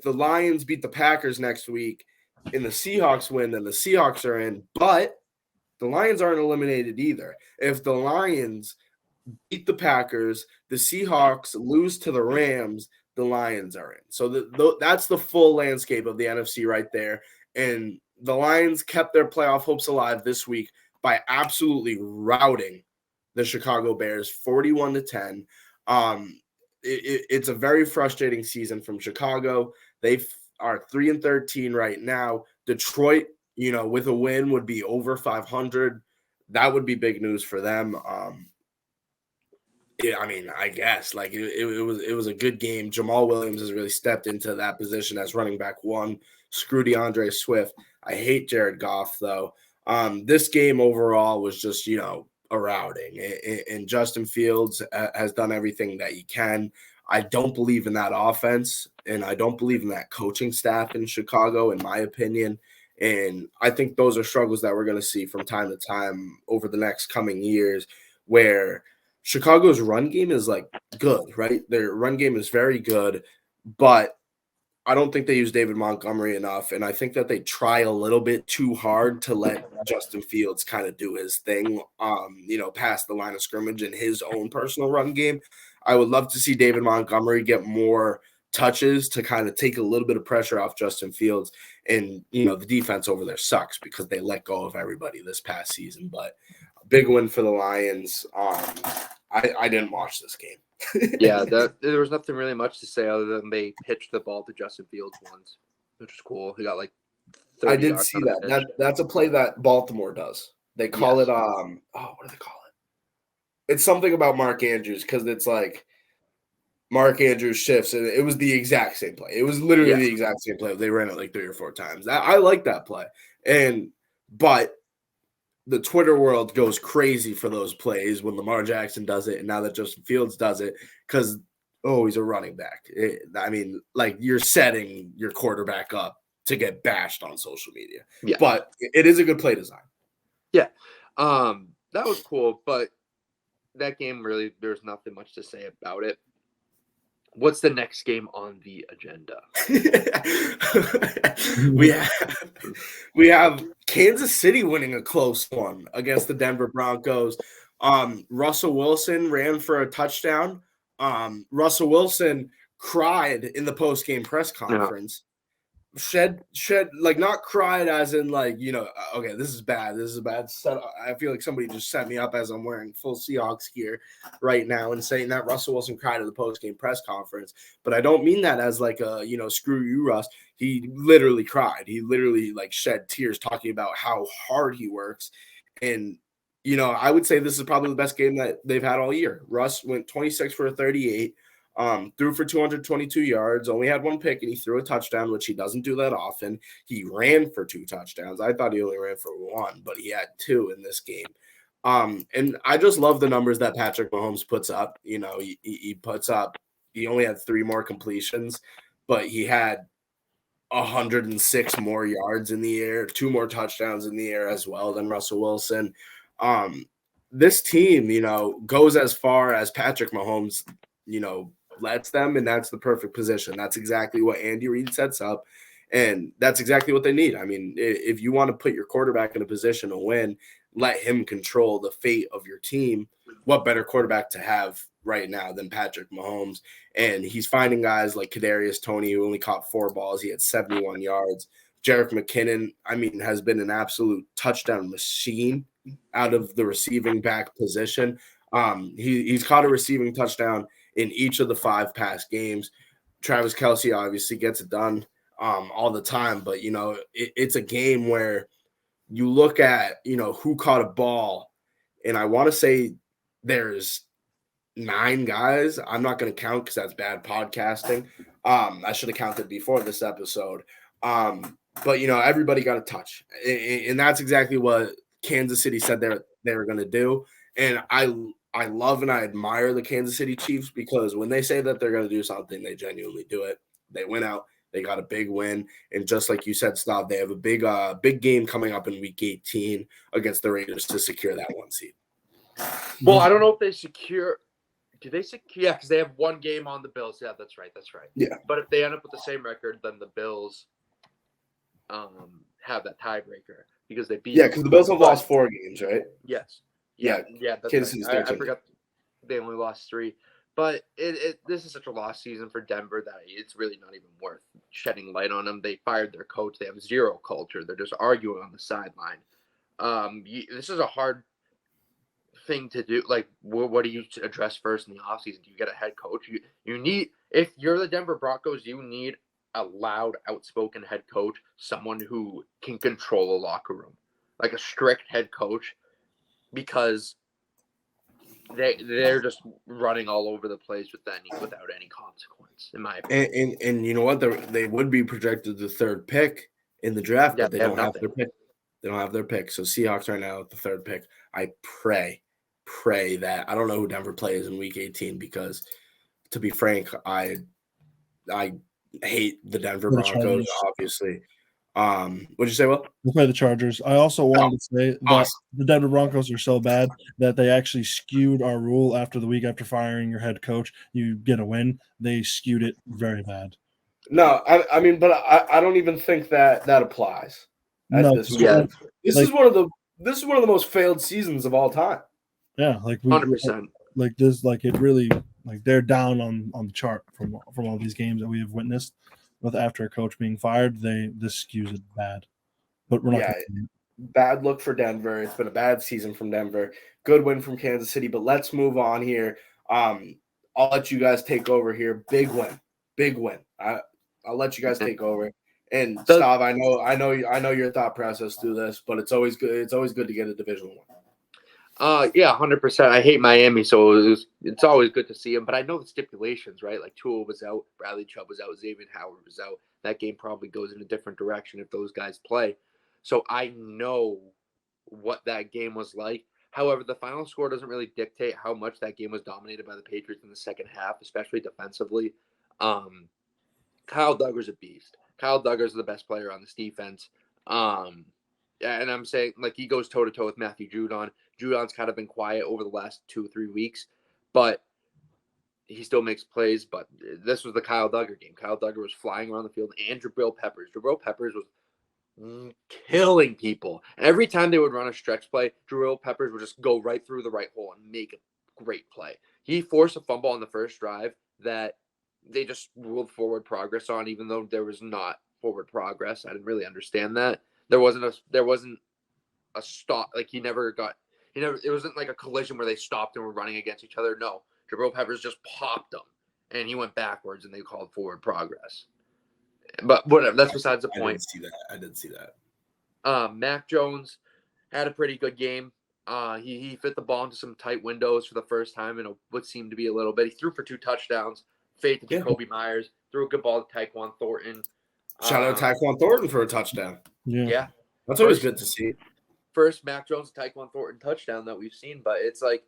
the Lions beat the Packers next week and the Seahawks win, then the Seahawks are in. But the Lions aren't eliminated either. If the Lions beat the Packers, the Seahawks lose to the Rams, the Lions are in. So that's the full landscape of the NFC right there. And the Lions kept their playoff hopes alive this week by absolutely routing the Chicago Bears 41-10. It's a very frustrating season from Chicago. They are 3-13 right now. Detroit, with a win would be over 500. That would be big news for them. Yeah, I mean, I guess it was a good game. Jamal Williams has really stepped into that position as running back one. Screw DeAndre Swift. I hate Jared Goff though. This game overall was just a routing, and Justin Fields has done everything that he can. I don't believe in that offense, and I don't believe in that coaching staff in Chicago, in my opinion. And I think those are struggles that we're going to see from time to time over the next coming years, where Chicago's run game is good, right? Their run game is very good, but I don't think they use David Montgomery enough. And I think that they try a little bit too hard to let Justin Fields kind of do his thing, past the line of scrimmage in his own personal run game. I would love to see David Montgomery get more touches to kind of take a little bit of pressure off Justin Fields. And, the defense over there sucks because they let go of everybody this past season. But big win for the Lions. I didn't watch this game. Yeah, there was nothing really much to say other than they pitched the ball to Justin Fields once, which was cool. He got 30 I did yards see on the that. pitch. That's a play that Baltimore does. They call it what do they call it? It's something about Mark Andrews because it's Mark Andrews shifts, and it was the exact same play. It was literally the exact same play. They ran it 3 or 4 times. I like that play, but the Twitter world goes crazy for those plays when Lamar Jackson does it, and now that Justin Fields does it because he's a running back. You're setting your quarterback up to get bashed on social media. Yeah, but it is a good play design. Yeah, that was cool, but that game really, there's nothing much to say about it. What's the next game on the agenda? we have Kansas City winning a close one against the Denver Broncos. Russell Wilson ran for a touchdown. Russell Wilson cried in the post-game press conference. Shed not cried as in okay, this is bad. This is a bad set. I feel like somebody just set me up as I'm wearing full Seahawks gear right now and saying that Russell Wilson cried at the post-game press conference. But I don't mean that as screw you, Russ. He literally cried. He literally shed tears talking about how hard he works. And I would say this is probably the best game that they've had all year. Russ went 26 for 38. Threw for 222 yards, only had 1 pick, and he threw a touchdown, which he doesn't do that often. He ran for 2 touchdowns. I thought he only ran for 1, but he had 2 in this game. And I just love the numbers that Patrick Mahomes puts up. He puts up, he only had 3 more completions, but he had 106 more yards in the air, 2 more touchdowns in the air as well than Russell Wilson. This team, goes as far as Patrick Mahomes, lets them, and that's the perfect position. That's exactly what Andy Reid sets up, and that's exactly what they need. I mean, if you want to put your quarterback in a position to win, let him control the fate of your team. What better quarterback to have right now than Patrick Mahomes? And he's finding guys like Kadarius Toney, who only caught 4 balls. He had 71 yards. Jerick McKinnon, has been an absolute touchdown machine out of the receiving back position. He's caught a receiving touchdown in each of the 5 past games. Travis Kelce obviously gets it done all the time, but it's a game where you look at who caught a ball, and I want to say there's 9 guys. I'm not going to count because that's bad podcasting. I should have counted before this episode. but everybody got a touch, and that's exactly what Kansas City said they were going to do. And I love and I admire the Kansas City Chiefs because when they say that they're going to do something, they genuinely do it. They went out, they got a big win, and just like you said, Stav, they have a big game coming up in Week 18 against the Raiders to secure that 1 seed. Well, I don't know if they secure. Do they secure? Yeah, because they have 1 game on the Bills. Yeah, that's right. Yeah. But if they end up with the same record, then the Bills have that tiebreaker because they beat. Yeah, because the Bills have lost 4 games, right? Yes. Yeah. That's Kansas right. City's I forgot they only lost 3. But this is such a lost season for Denver that it's really not even worth shedding light on them. They fired their coach. They have 0 culture. They're just arguing on the sideline. This is a hard thing to do. Like, what do you address first in the offseason? Do you get a head coach? You need, if you're the Denver Broncos, you need a loud, outspoken head coach, someone who can control a locker room, like a strict head coach, because they're just running all over the place without any consequence, in my opinion. And you know what? They would be projected the 3rd pick in the draft, Yeah, but they don't have their pick. They don't have their pick. So Seahawks right now at the 3rd pick. I pray that I don't know who Denver plays in Week 18 because, to be frank, I hate the Denver Broncos. Obviously, what'd you say? Will? We'll play the Chargers. I also wanted to say that awesome. The Denver Broncos are so bad that they actually skewed our rule after the week after firing your head coach. You get a win. They skewed it very bad. No, I mean, but I don't even think that applies. No, this is one of the most failed seasons of all time. Yeah, like 100%. Like this, like it really, like they're down on the chart from all these games that we have witnessed. With after a coach being fired, this skews it bad. But we're not. Yeah, bad look for Denver. It's been a bad season from Denver. Good win from Kansas City, but let's move on here. I'll let you guys take over here. Big win. I'll let you guys take over. And Stav, I know your thought process through this, but it's always good. It's always good to get a division win. Yeah, 100%. I hate Miami, so it's always good to see him. But I know the stipulations, right? Like Tua was out, Bradley Chubb was out, Xavier Howard was out. That game probably goes in a different direction if those guys play. So I know what that game was like. However, the final score doesn't really dictate how much that game was dominated by the Patriots in the second half, especially defensively. Kyle Duggar's a beast. Kyle Duggar's the best player on this defense. And I'm saying, like, he goes toe-to-toe with Matthew Judon. Judon's kind of been quiet over the last 2 or 3 weeks, but he still makes plays. But this was the Kyle Duggar game. Kyle Duggar was flying around the field, and Jabril Peppers. Jabril Peppers was killing people. And every time they would run a stretch play, Jabril Peppers would just go right through the right hole and make a great play. He forced a fumble on the first drive that they just ruled forward progress on, even though there was not forward progress. I didn't really understand that. There wasn't a stop. Like it wasn't like a collision where they stopped and were running against each other. No, Jabril Peppers just popped him and he went backwards and they called forward progress. But whatever, that's besides the point. I didn't see that. Mac Jones had a pretty good game. He fit the ball into some tight windows for the first time in what seemed to be a little bit. He threw for 2 touchdowns. Fade to Jacoby Myers. Threw a good ball to Tyquan Thornton. Shout out Tyquan Thornton for a touchdown. Yeah. That's always good to see. First Mac Jones Tyquan Thornton touchdown that we've seen, but it's like,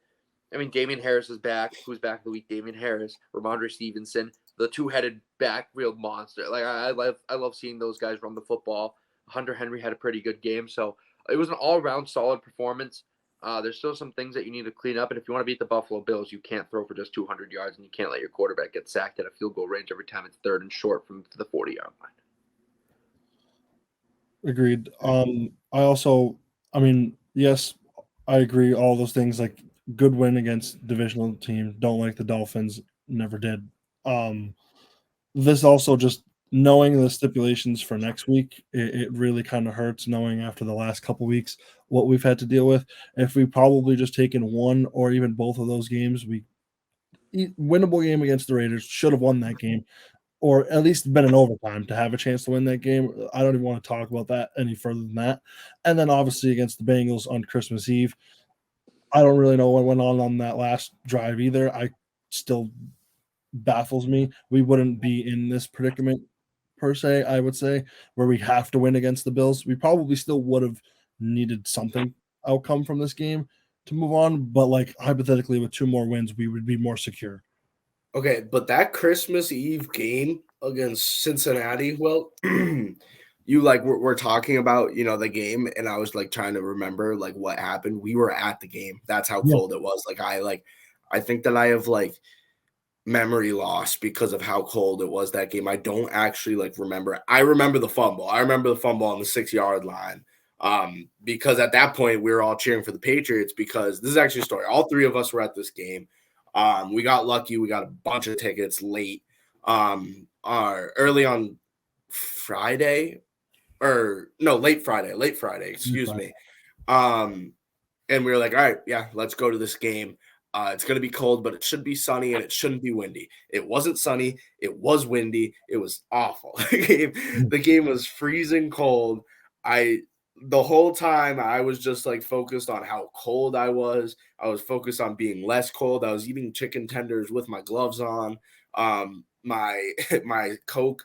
I mean, Damian Harris is back. Who's back the week? Damian Harris, Ramondre Stevenson, the 2-headed backfield monster. Like I love seeing those guys run the football. Hunter Henry had a pretty good game, so it was an all-around solid performance. There's still some things that you need to clean up, and if you want to beat the Buffalo Bills, you can't throw for just 200 yards, and you can't let your quarterback get sacked at a field goal range every time it's 3rd and short from the 40-yard line. Agreed. Yes, I agree. All those things, like good win against divisional team. Don't like the Dolphins. Never did. This also just knowing the stipulations for next week, it really kind of hurts knowing after the last couple weeks what we've had to deal with. If we probably just taken one or even both of those games, winnable game against the Raiders, should have won that game, or at least been in overtime to have a chance to win that game. I don't even want to talk about that any further than that. And then obviously against the Bengals on Christmas Eve, I don't really know what went on that last drive either. I still baffles me. We wouldn't be in this predicament per se, I would say, where we have to win against the Bills. We probably still would have needed something outcome from this game to move on, but like hypothetically with 2 more wins, we would be more secure. Okay, but that Christmas Eve game against Cincinnati, well, you like we're talking about, the game, and I was like trying to remember like what happened. We were at the game. That's how Yeah. cold it was. I think that I have like memory loss because of how cold it was that game. I don't actually like remember. I remember the fumble. I remember the fumble on the 6-yard line. Because at that point we were all cheering for the Patriots because this is actually a story. All 3 of us were at this game. We got lucky. We got a bunch of tickets late. Early on Friday, or no, late Friday, excuse me. And we were like, all right, yeah, let's go to this game. It's going to be cold, but it should be sunny and it shouldn't be windy. It wasn't sunny. It was windy. It was awful. The game was freezing cold. The whole time I was just like focused on how cold I was. I was focused on being less cold. I was eating chicken tenders with my gloves on. My Coke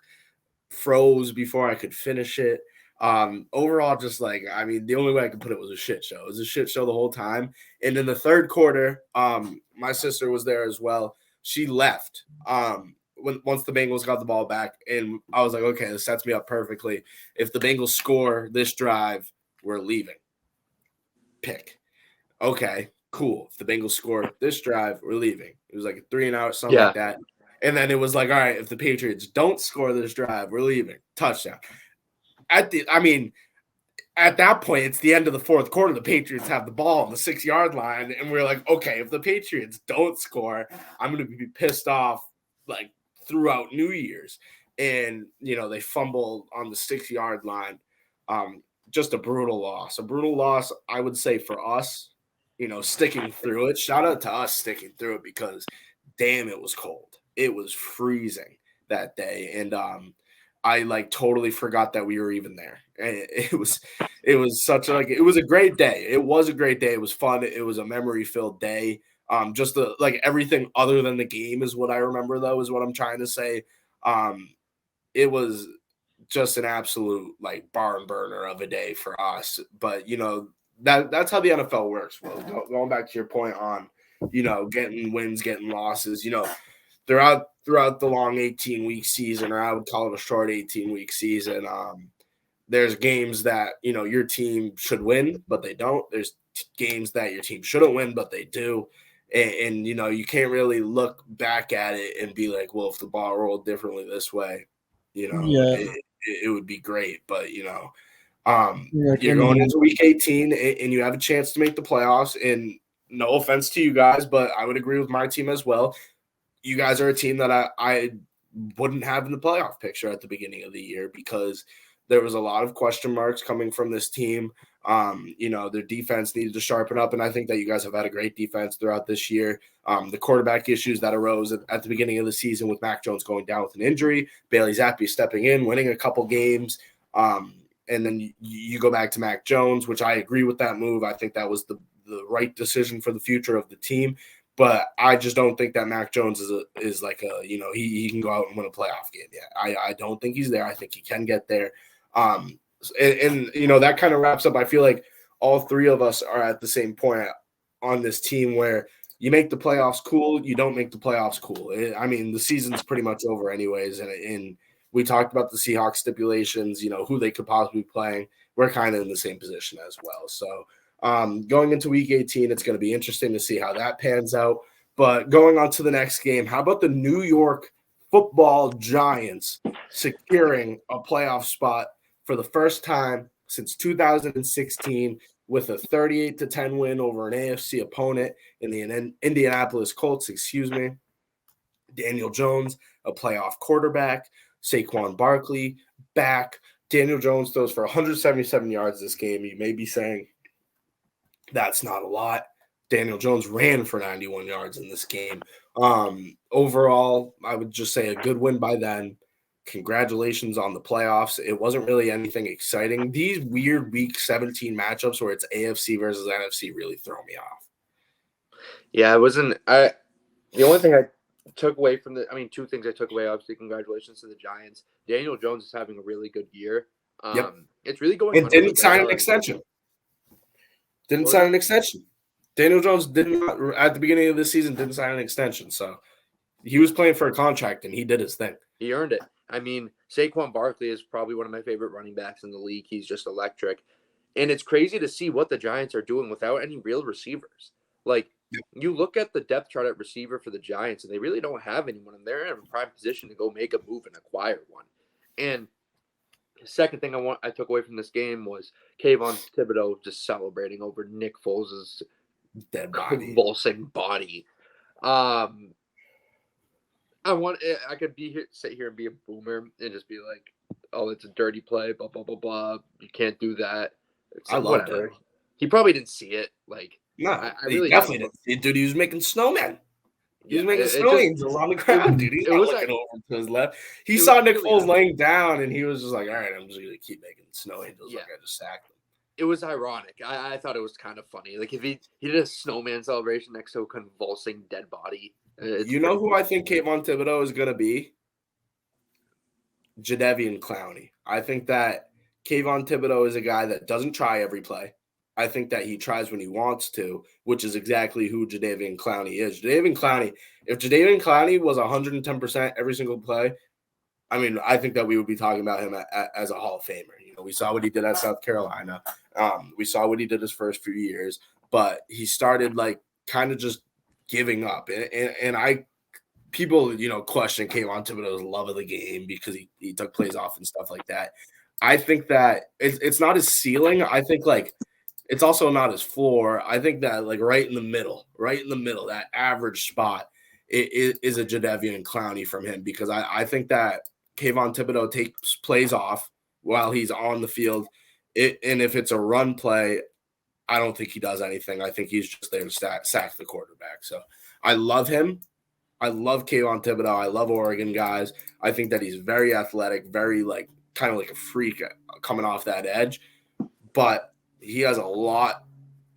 froze before I could finish it. Overall, just like, I mean, the only way I could put it was a shit show. It was a shit show the whole time. And in the third quarter, my sister was there as well. She left once the Bengals got the ball back, and I was like, okay, this sets me up perfectly. If the Bengals score this drive, we're leaving. Pick. Okay, cool. If the Bengals score this drive, we're leaving. It was like a 3-and-out, something like that. And then it was like, all right, if the Patriots don't score this drive, we're leaving. Touchdown. At that point, it's the end of the fourth quarter. The Patriots have the ball on the 6-yard line, and we're like, okay, if the Patriots don't score, I'm going to be pissed off like throughout New Year's. And they fumble on the 6-yard line. Just a brutal loss. A brutal loss, I would say, for us. Sticking through it. Shout out to us sticking through it because, damn, it was cold. It was freezing that day, and I like totally forgot that we were even there. And it was such it was a great day. It was a great day. It was fun. It was a memory filled day. Just like everything other than the game is what I remember, though, is what I'm trying to say. It was just an absolute like barn burner of a day for us. But that's how the NFL works. Well, going back to your point on getting wins, getting losses. Throughout the long 18-week season, or I would call it a short 18-week season, there's games that your team should win, but they don't. There's games that your team shouldn't win, but they do. And you can't really look back at it and be like, well, if the ball rolled differently this way, it would be great. But you're going into week 18 and you have a chance to make the playoffs. And no offense to you guys, but I would agree with my team as well. You guys are a team that I wouldn't have in the playoff picture at the beginning of the year because there was a lot of question marks coming from this team. Their defense needed to sharpen up, and I think that you guys have had a great defense throughout this year. The quarterback issues that arose at the beginning of the season with Mac Jones going down with an injury, Bailey Zappi stepping in, winning a couple games, and then you go back to Mac Jones, which I agree with that move. I think that was the right decision for the future of the team. But I just don't think that Mac Jones is like he can go out and win a playoff game yet. I don't think he's there. I think he can get there. And that kind of wraps up. I feel like all 3 of us are at the same point on this team where you make the playoffs cool, you don't make the playoffs cool. I mean, the season's pretty much over anyways. And we talked about the Seahawks stipulations, who they could possibly be playing. We're kind of in the same position as well. So going into week 18, it's going to be interesting to see how that pans out. But going on to the next game, how about the New York Football Giants securing a playoff spot for the first time since 2016 with a 38-10 win over an AFC opponent in the Indianapolis Colts, Daniel Jones, a playoff quarterback, Saquon Barkley back. Daniel Jones throws for 177 yards this game. You may be saying, that's not a lot. Daniel Jones ran for 91 yards in this game. Overall, I would just say a good win by them. Congratulations on the playoffs. It wasn't really anything exciting. These weird week 17 matchups where it's AFC versus NFC really throw me off. Yeah, it wasn't. The only thing I took away from two things I took away. Obviously, congratulations to the Giants. Daniel Jones is having a really good year. Yep. It's really going And under the didn't sign an radar. extension. Didn't What was sign that? an extension. Daniel Jones did not, at the beginning of this season, didn't sign an extension. So he was playing for a contract, and he did his thing. He earned it. I mean, Saquon Barkley is probably one of my favorite running backs in the league. He's just electric. And it's crazy to see what the Giants are doing without any real receivers. Like, you look at the depth chart at receiver for the Giants, and they really don't have anyone, and they're in a prime position to go make a move and acquire one. And the second thing I took away from this game was Kayvon Thibodeau just celebrating over Nick Foles' Dead body. convulsing body. I could sit here and be a boomer and just be like, "Oh, it's a dirty play, blah blah blah blah. You can't do that." I love that. He probably didn't see it. Like, No, I he really definitely didn't see it, dude. He was making snowmen. He was making it snow just- angels on the ground, dude. He's it not was looking over to his left. He it saw was Nick really Foles laying down, and he was just like, all right, I'm just going to keep making snow angels like I just sacked him. It was ironic. I thought it was kind of funny. Like, if he did a snowman celebration next to a convulsing dead body. You know who I think Kayvon Thibodeau is going to be? Jadeveon Clowney. I think that Kayvon Thibodeau is a guy that doesn't try every play. I think that he tries when he wants to, which is exactly who Jadeveon Clowney is. Jadeveon Clowney, if Jadeveon Clowney was 110% every single play, I mean, I think that we would be talking about him as a Hall of Famer. You know, we saw what he did at South Carolina. We saw what he did his first few years, but he started like kind of just giving up. And people, you know, question Kayvon Thibodeau's love of the game because he took plays off and stuff like that. I think that it's not his ceiling. I think like it's also not his floor. I think that like right in the middle, that average spot is a Jadeveon Clowney from him because I think that Kayvon Thibodeau takes plays off while he's on the field. And if it's a run play, I don't think he does anything. I think he's just there to sack the quarterback. So I love him. I love Kayvon Thibodeau. I love Oregon guys. I think that he's very athletic, very like kind of like a freak coming off that edge. But he has a lot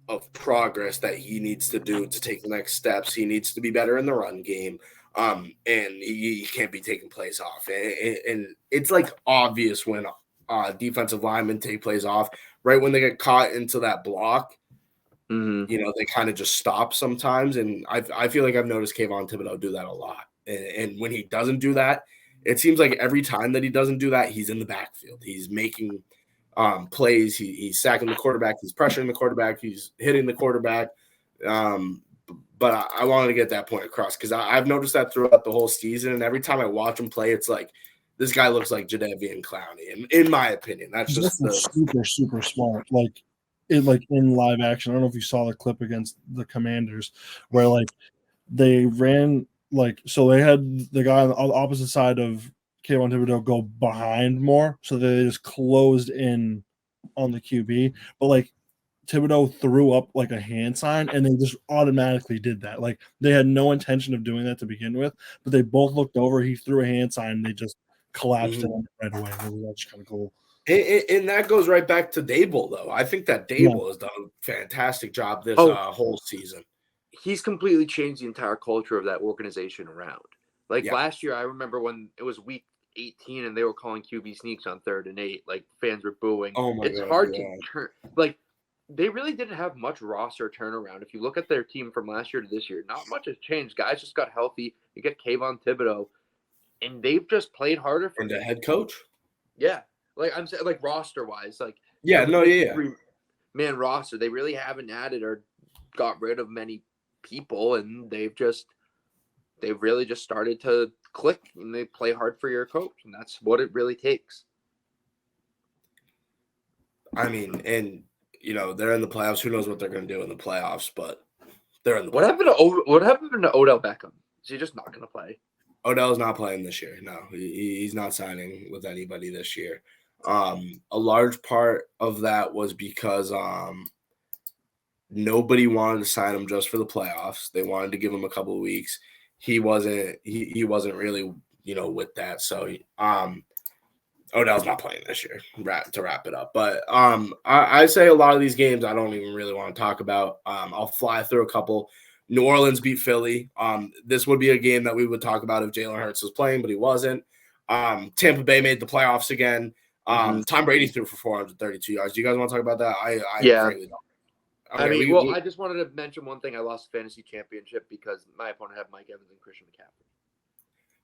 of progress that he needs to do to take the next steps. He needs to be better in the run game. And he can't be taking plays off. And it's like obvious when defensive linemen take plays off, right when they get caught into that block. Mm-hmm. You know, they kind of just stop sometimes. And I feel like I've noticed Kayvon Thibodeau do that a lot. And when he doesn't do that, it seems like every time that he doesn't do that, he's in the backfield. He's making plays. He's sacking the quarterback. He's pressuring the quarterback. He's hitting the quarterback. But I wanted to get that point across because I've noticed that throughout the whole season. And every time I watch him play, it's like this guy looks like Jadeveon Clowney. And in my opinion, that's just super, super smart. Like in live action. I don't know if you saw the clip against the Commanders where like they ran so they had the guy on the opposite side of Kayvon Thibodeau go behind more, so they just closed in on the QB. But like Thibodeau threw up like a hand sign, and they just automatically did that. Like they had no intention of doing that to begin with, but they both looked over. He threw a hand sign, and they just collapsed it right away. That's kind of cool. And that goes right back to Dable, though. I think that Dable has done a fantastic job this whole season. He's completely changed the entire culture of that organization around. Like last year, I remember when it was week 18 and they were calling QB sneaks on 3rd and 8. Like fans were booing. Oh my God, God, hard to turn. Like they really didn't have much roster turnaround. If you look at their team from last year to this year, not much has changed. Guys just got healthy. You get Kayvon Thibodeau, and they've just played harder for the head coach. Yeah, like I'm saying, like roster wise, like man roster. They really haven't added or got rid of many people, and they've really just started to click, and they play hard for your coach, and that's what it really takes. I mean, and you know they're in the playoffs. Who knows what they're going to do in the playoffs? But they're in the. What happened to Odell Beckham? Is he just not going to play? Odell's not playing this year. No, he's not signing with anybody this year. A large part of that was because nobody wanted to sign him just for the playoffs. They wanted to give him a couple of weeks. He wasn't really, you know, with that. So Odell's not playing this year to wrap it up. But I say a lot of these games I don't even really want to talk about. I'll fly through a couple. New Orleans beat Philly. This would be a game that we would talk about if Jalen Hurts was playing, but he wasn't. Tampa Bay made the playoffs again. Tom Brady threw for 432 yards. Do you guys want to talk about that? I frankly don't. Okay, I just wanted to mention one thing. I lost the fantasy championship because my opponent had Mike Evans and Christian McCaffrey.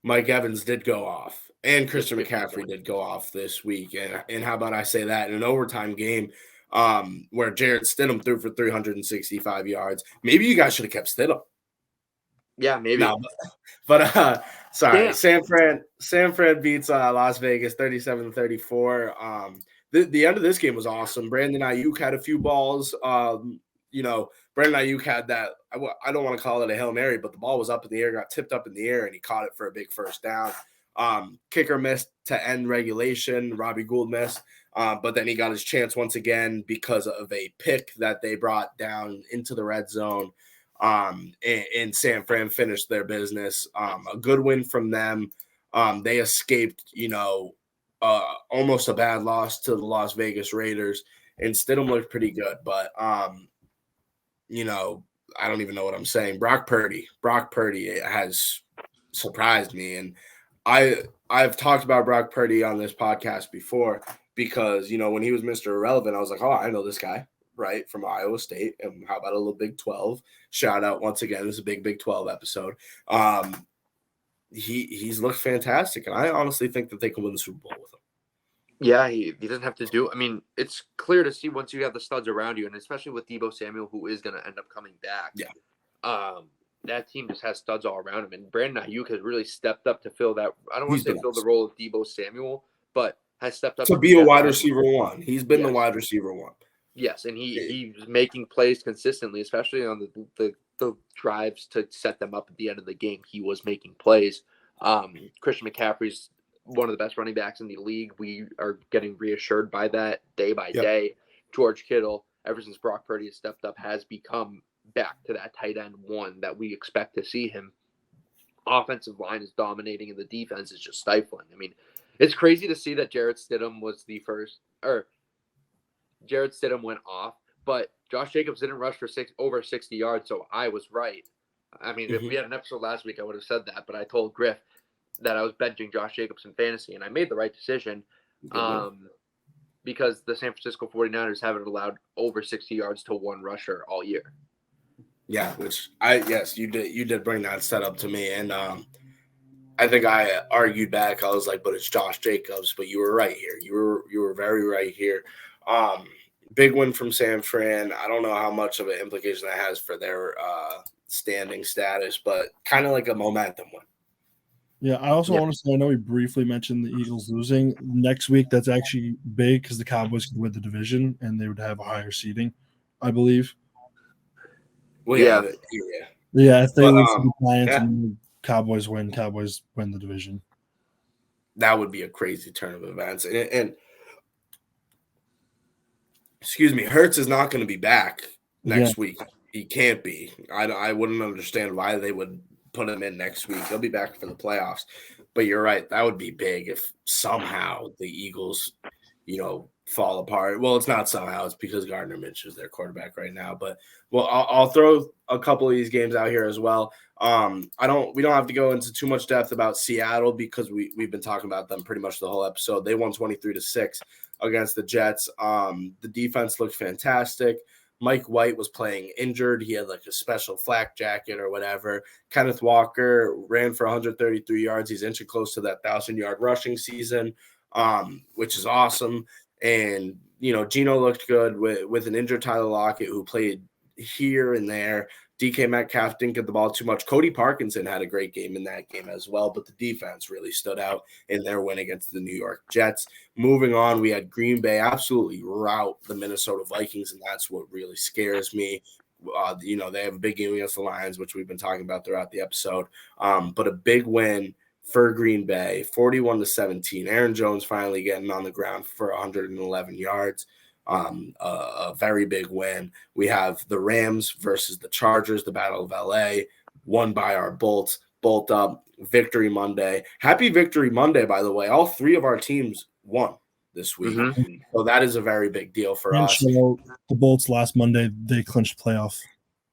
Mike Evans did go off, and Christian McCaffrey did go off this week. And how about I say that in an overtime game where Jarrett Stidham threw for 365 yards. Maybe you guys should have kept Stidham. Yeah, maybe. No, but sorry, San Fran beats Las Vegas 37-34. The end of this game was awesome. Brandon Ayuk had a few balls. Brandon Ayuk had that. I don't want to call it a Hail Mary, but the ball was up in the air, got tipped up in the air, and he caught it for a big first down. Kicker missed to end regulation. Robbie Gould missed. But then he got his chance once again because of a pick that they brought down into the red zone. And San Fran finished their business. A good win from them. They escaped, almost a bad loss to the Las Vegas Raiders, and Stidham looked pretty good. But, I don't even know what I'm saying. Brock Purdy has surprised me. And I've talked about Brock Purdy on this podcast before because, when he was Mr. Irrelevant, I was like, oh, I know this guy, right, from Iowa State. And how about a little Big 12? Shout out once again. This is a Big 12 episode. He's looked fantastic, and I honestly think that they can win the Super Bowl with him. Yeah, he doesn't have to do – I mean, it's clear to see once you have the studs around you, and especially with Deebo Samuel, who is going to end up coming back. Yeah. That team just has studs all around him, and Brandon Ayuk has really stepped up to fill that – I don't want to say fill the role of Deebo Samuel, but has stepped up. To be a wide receiver one. He's been the wide receiver one. Yes, and he's making plays consistently, especially on the drives to set them up at the end of the game. He was making plays. Christian McCaffrey's one of the best running backs in the league. We are getting reassured by that day by day. George Kittle, ever since Brock Purdy has stepped up, has become back to that tight end one that we expect to see him. Offensive line is dominating, and the defense is just stifling. I mean, it's crazy to see that Jarrett Stidham was the first – or Jarrett Stidham went off, but Josh Jacobs didn't rush for over 60 yards, so I was right. I mean, if we had an episode last week, I would have said that, but I told Griff that I was benching Josh Jacobs in fantasy, and I made the right decision because the San Francisco 49ers haven't allowed over 60 yards to one rusher all year. Yeah, you did bring that setup to me, and I think I argued back. I was like, but it's Josh Jacobs, but you were right here. You were very right here. Big win from San Fran. I don't know how much of an implication that has for their standing status, but kind of like a momentum win. Yeah, I also want to say, I know we briefly mentioned the Eagles losing. Next week, that's actually big because the Cowboys could win the division and they would have a higher seeding, I believe. Well, yeah, if they lose to the Giants and the Cowboys win the division. That would be a crazy turn of events. And excuse me, Hurts is not going to be back next week. He can't be. I wouldn't understand why they would put him in next week. He'll be back for the playoffs. But you're right. That would be big if somehow the Eagles, fall apart. Well, it's not somehow. It's because Gardner Minshew is their quarterback right now. But I'll throw a couple of these games out here as well. We don't have to go into too much depth about Seattle because we've been talking about them pretty much the whole episode. They won 23-6 against the Jets. The defense looked fantastic. Mike White was playing injured. He had like a special flak jacket or whatever. Kenneth Walker ran for 133 yards. He's inching close to that 1,000-yard rushing season, which is awesome. And, Geno looked good with an injured Tyler Lockett who played here and there. DK Metcalf didn't get the ball too much. Cody Parkinson had a great game in that game as well, but the defense really stood out in their win against the New York Jets. Moving on, we had Green Bay absolutely rout the Minnesota Vikings, and that's what really scares me. They have a big game against the Lions, which we've been talking about throughout the episode, but a big win for Green Bay, 41-17. Aaron Jones finally getting on the ground for 111 yards. A very big win. We have the Rams versus the Chargers, the Battle of LA, won by our Bolts. Bolt up, Victory Monday. Happy Victory Monday, by the way. All three of our teams won this week. So that is a very big deal for us. The Bolts last Monday, they clinched playoff.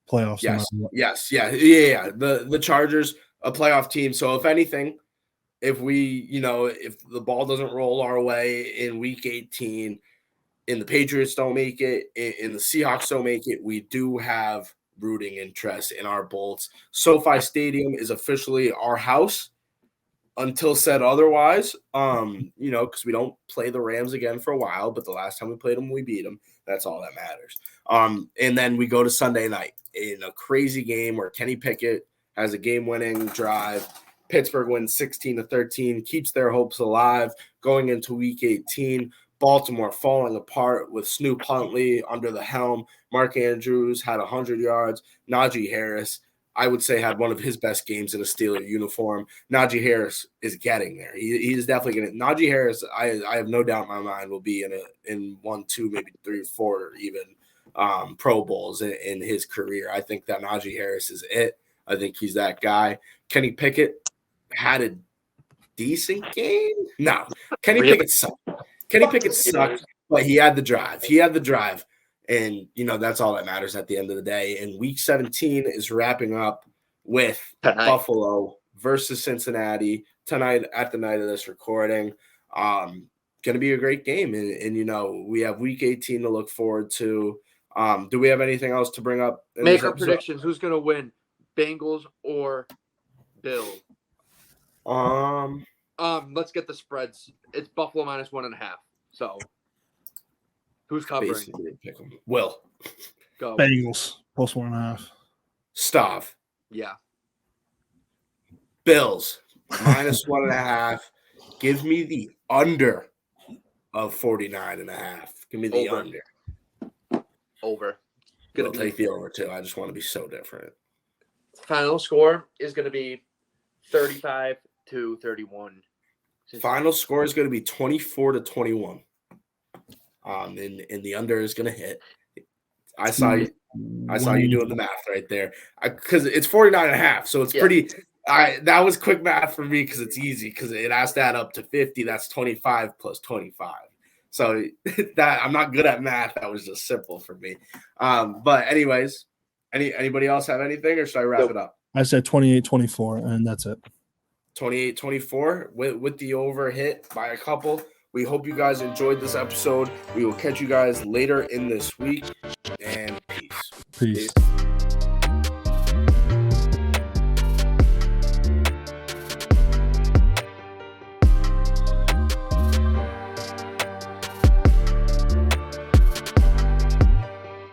playoffs. no matter Yes, what. yes, yeah. The Chargers, a playoff team. So if anything, if the ball doesn't roll our way in Week 18, and the Patriots don't make it, and the Seahawks don't make it, we do have rooting interest in our Bolts. SoFi Stadium is officially our house until said otherwise. Because we don't play the Rams again for a while, but the last time we played them, we beat them. That's all that matters. And then we go to Sunday night in a crazy game where Kenny Pickett has a game-winning drive. Pittsburgh wins 16-13, keeps their hopes alive going into Week 18. Baltimore falling apart with Snoop Huntley under the helm. Mark Andrews had 100 yards. Najee Harris, I would say, had one of his best games in a Steeler uniform. Najee Harris is getting there. He's definitely going to. Najee Harris, I have no doubt in my mind, will be in 1, 2, maybe 3 or 4 even Pro Bowls in his career. I think that Najee Harris is it. I think he's that guy. Kenny Pickett had a decent game. No, Kenny Pickett sucked. Kenny Pickett sucked, but he had the drive. And, that's all that matters at the end of the day. And Week 17 is wrapping up with Buffalo versus Cincinnati tonight at the night of this recording. Going to be a great game. And, we have Week 18 to look forward to. Do we have anything else to bring up? Make our predictions. Who's going to win, Bengals or Bills? Let's get the spreads. It's Buffalo -1.5. So, who's covering? Pick them. Will. Go. Bengals +1.5. Stav. Yeah. Bills -1.5. Give me the under of 49.5. Give me the under. Over. We'll take the over too. I just want to be so different. Final score is going to be 35-31. Final score is going to be 24-21. And the under is going to hit. I saw you doing the math right there. Because it's 49.5, so it's pretty. That was quick math for me because it's easy because it has to add up to 50. That's 25 plus 25. So that I'm not good at math. That was just simple for me. But anyways, anybody else have anything, or should I wrap it up? I said 28-24, and that's it. 28-24 with the over hit by a couple. We hope you guys enjoyed this episode. We will catch you guys later in this week, and peace. Peace.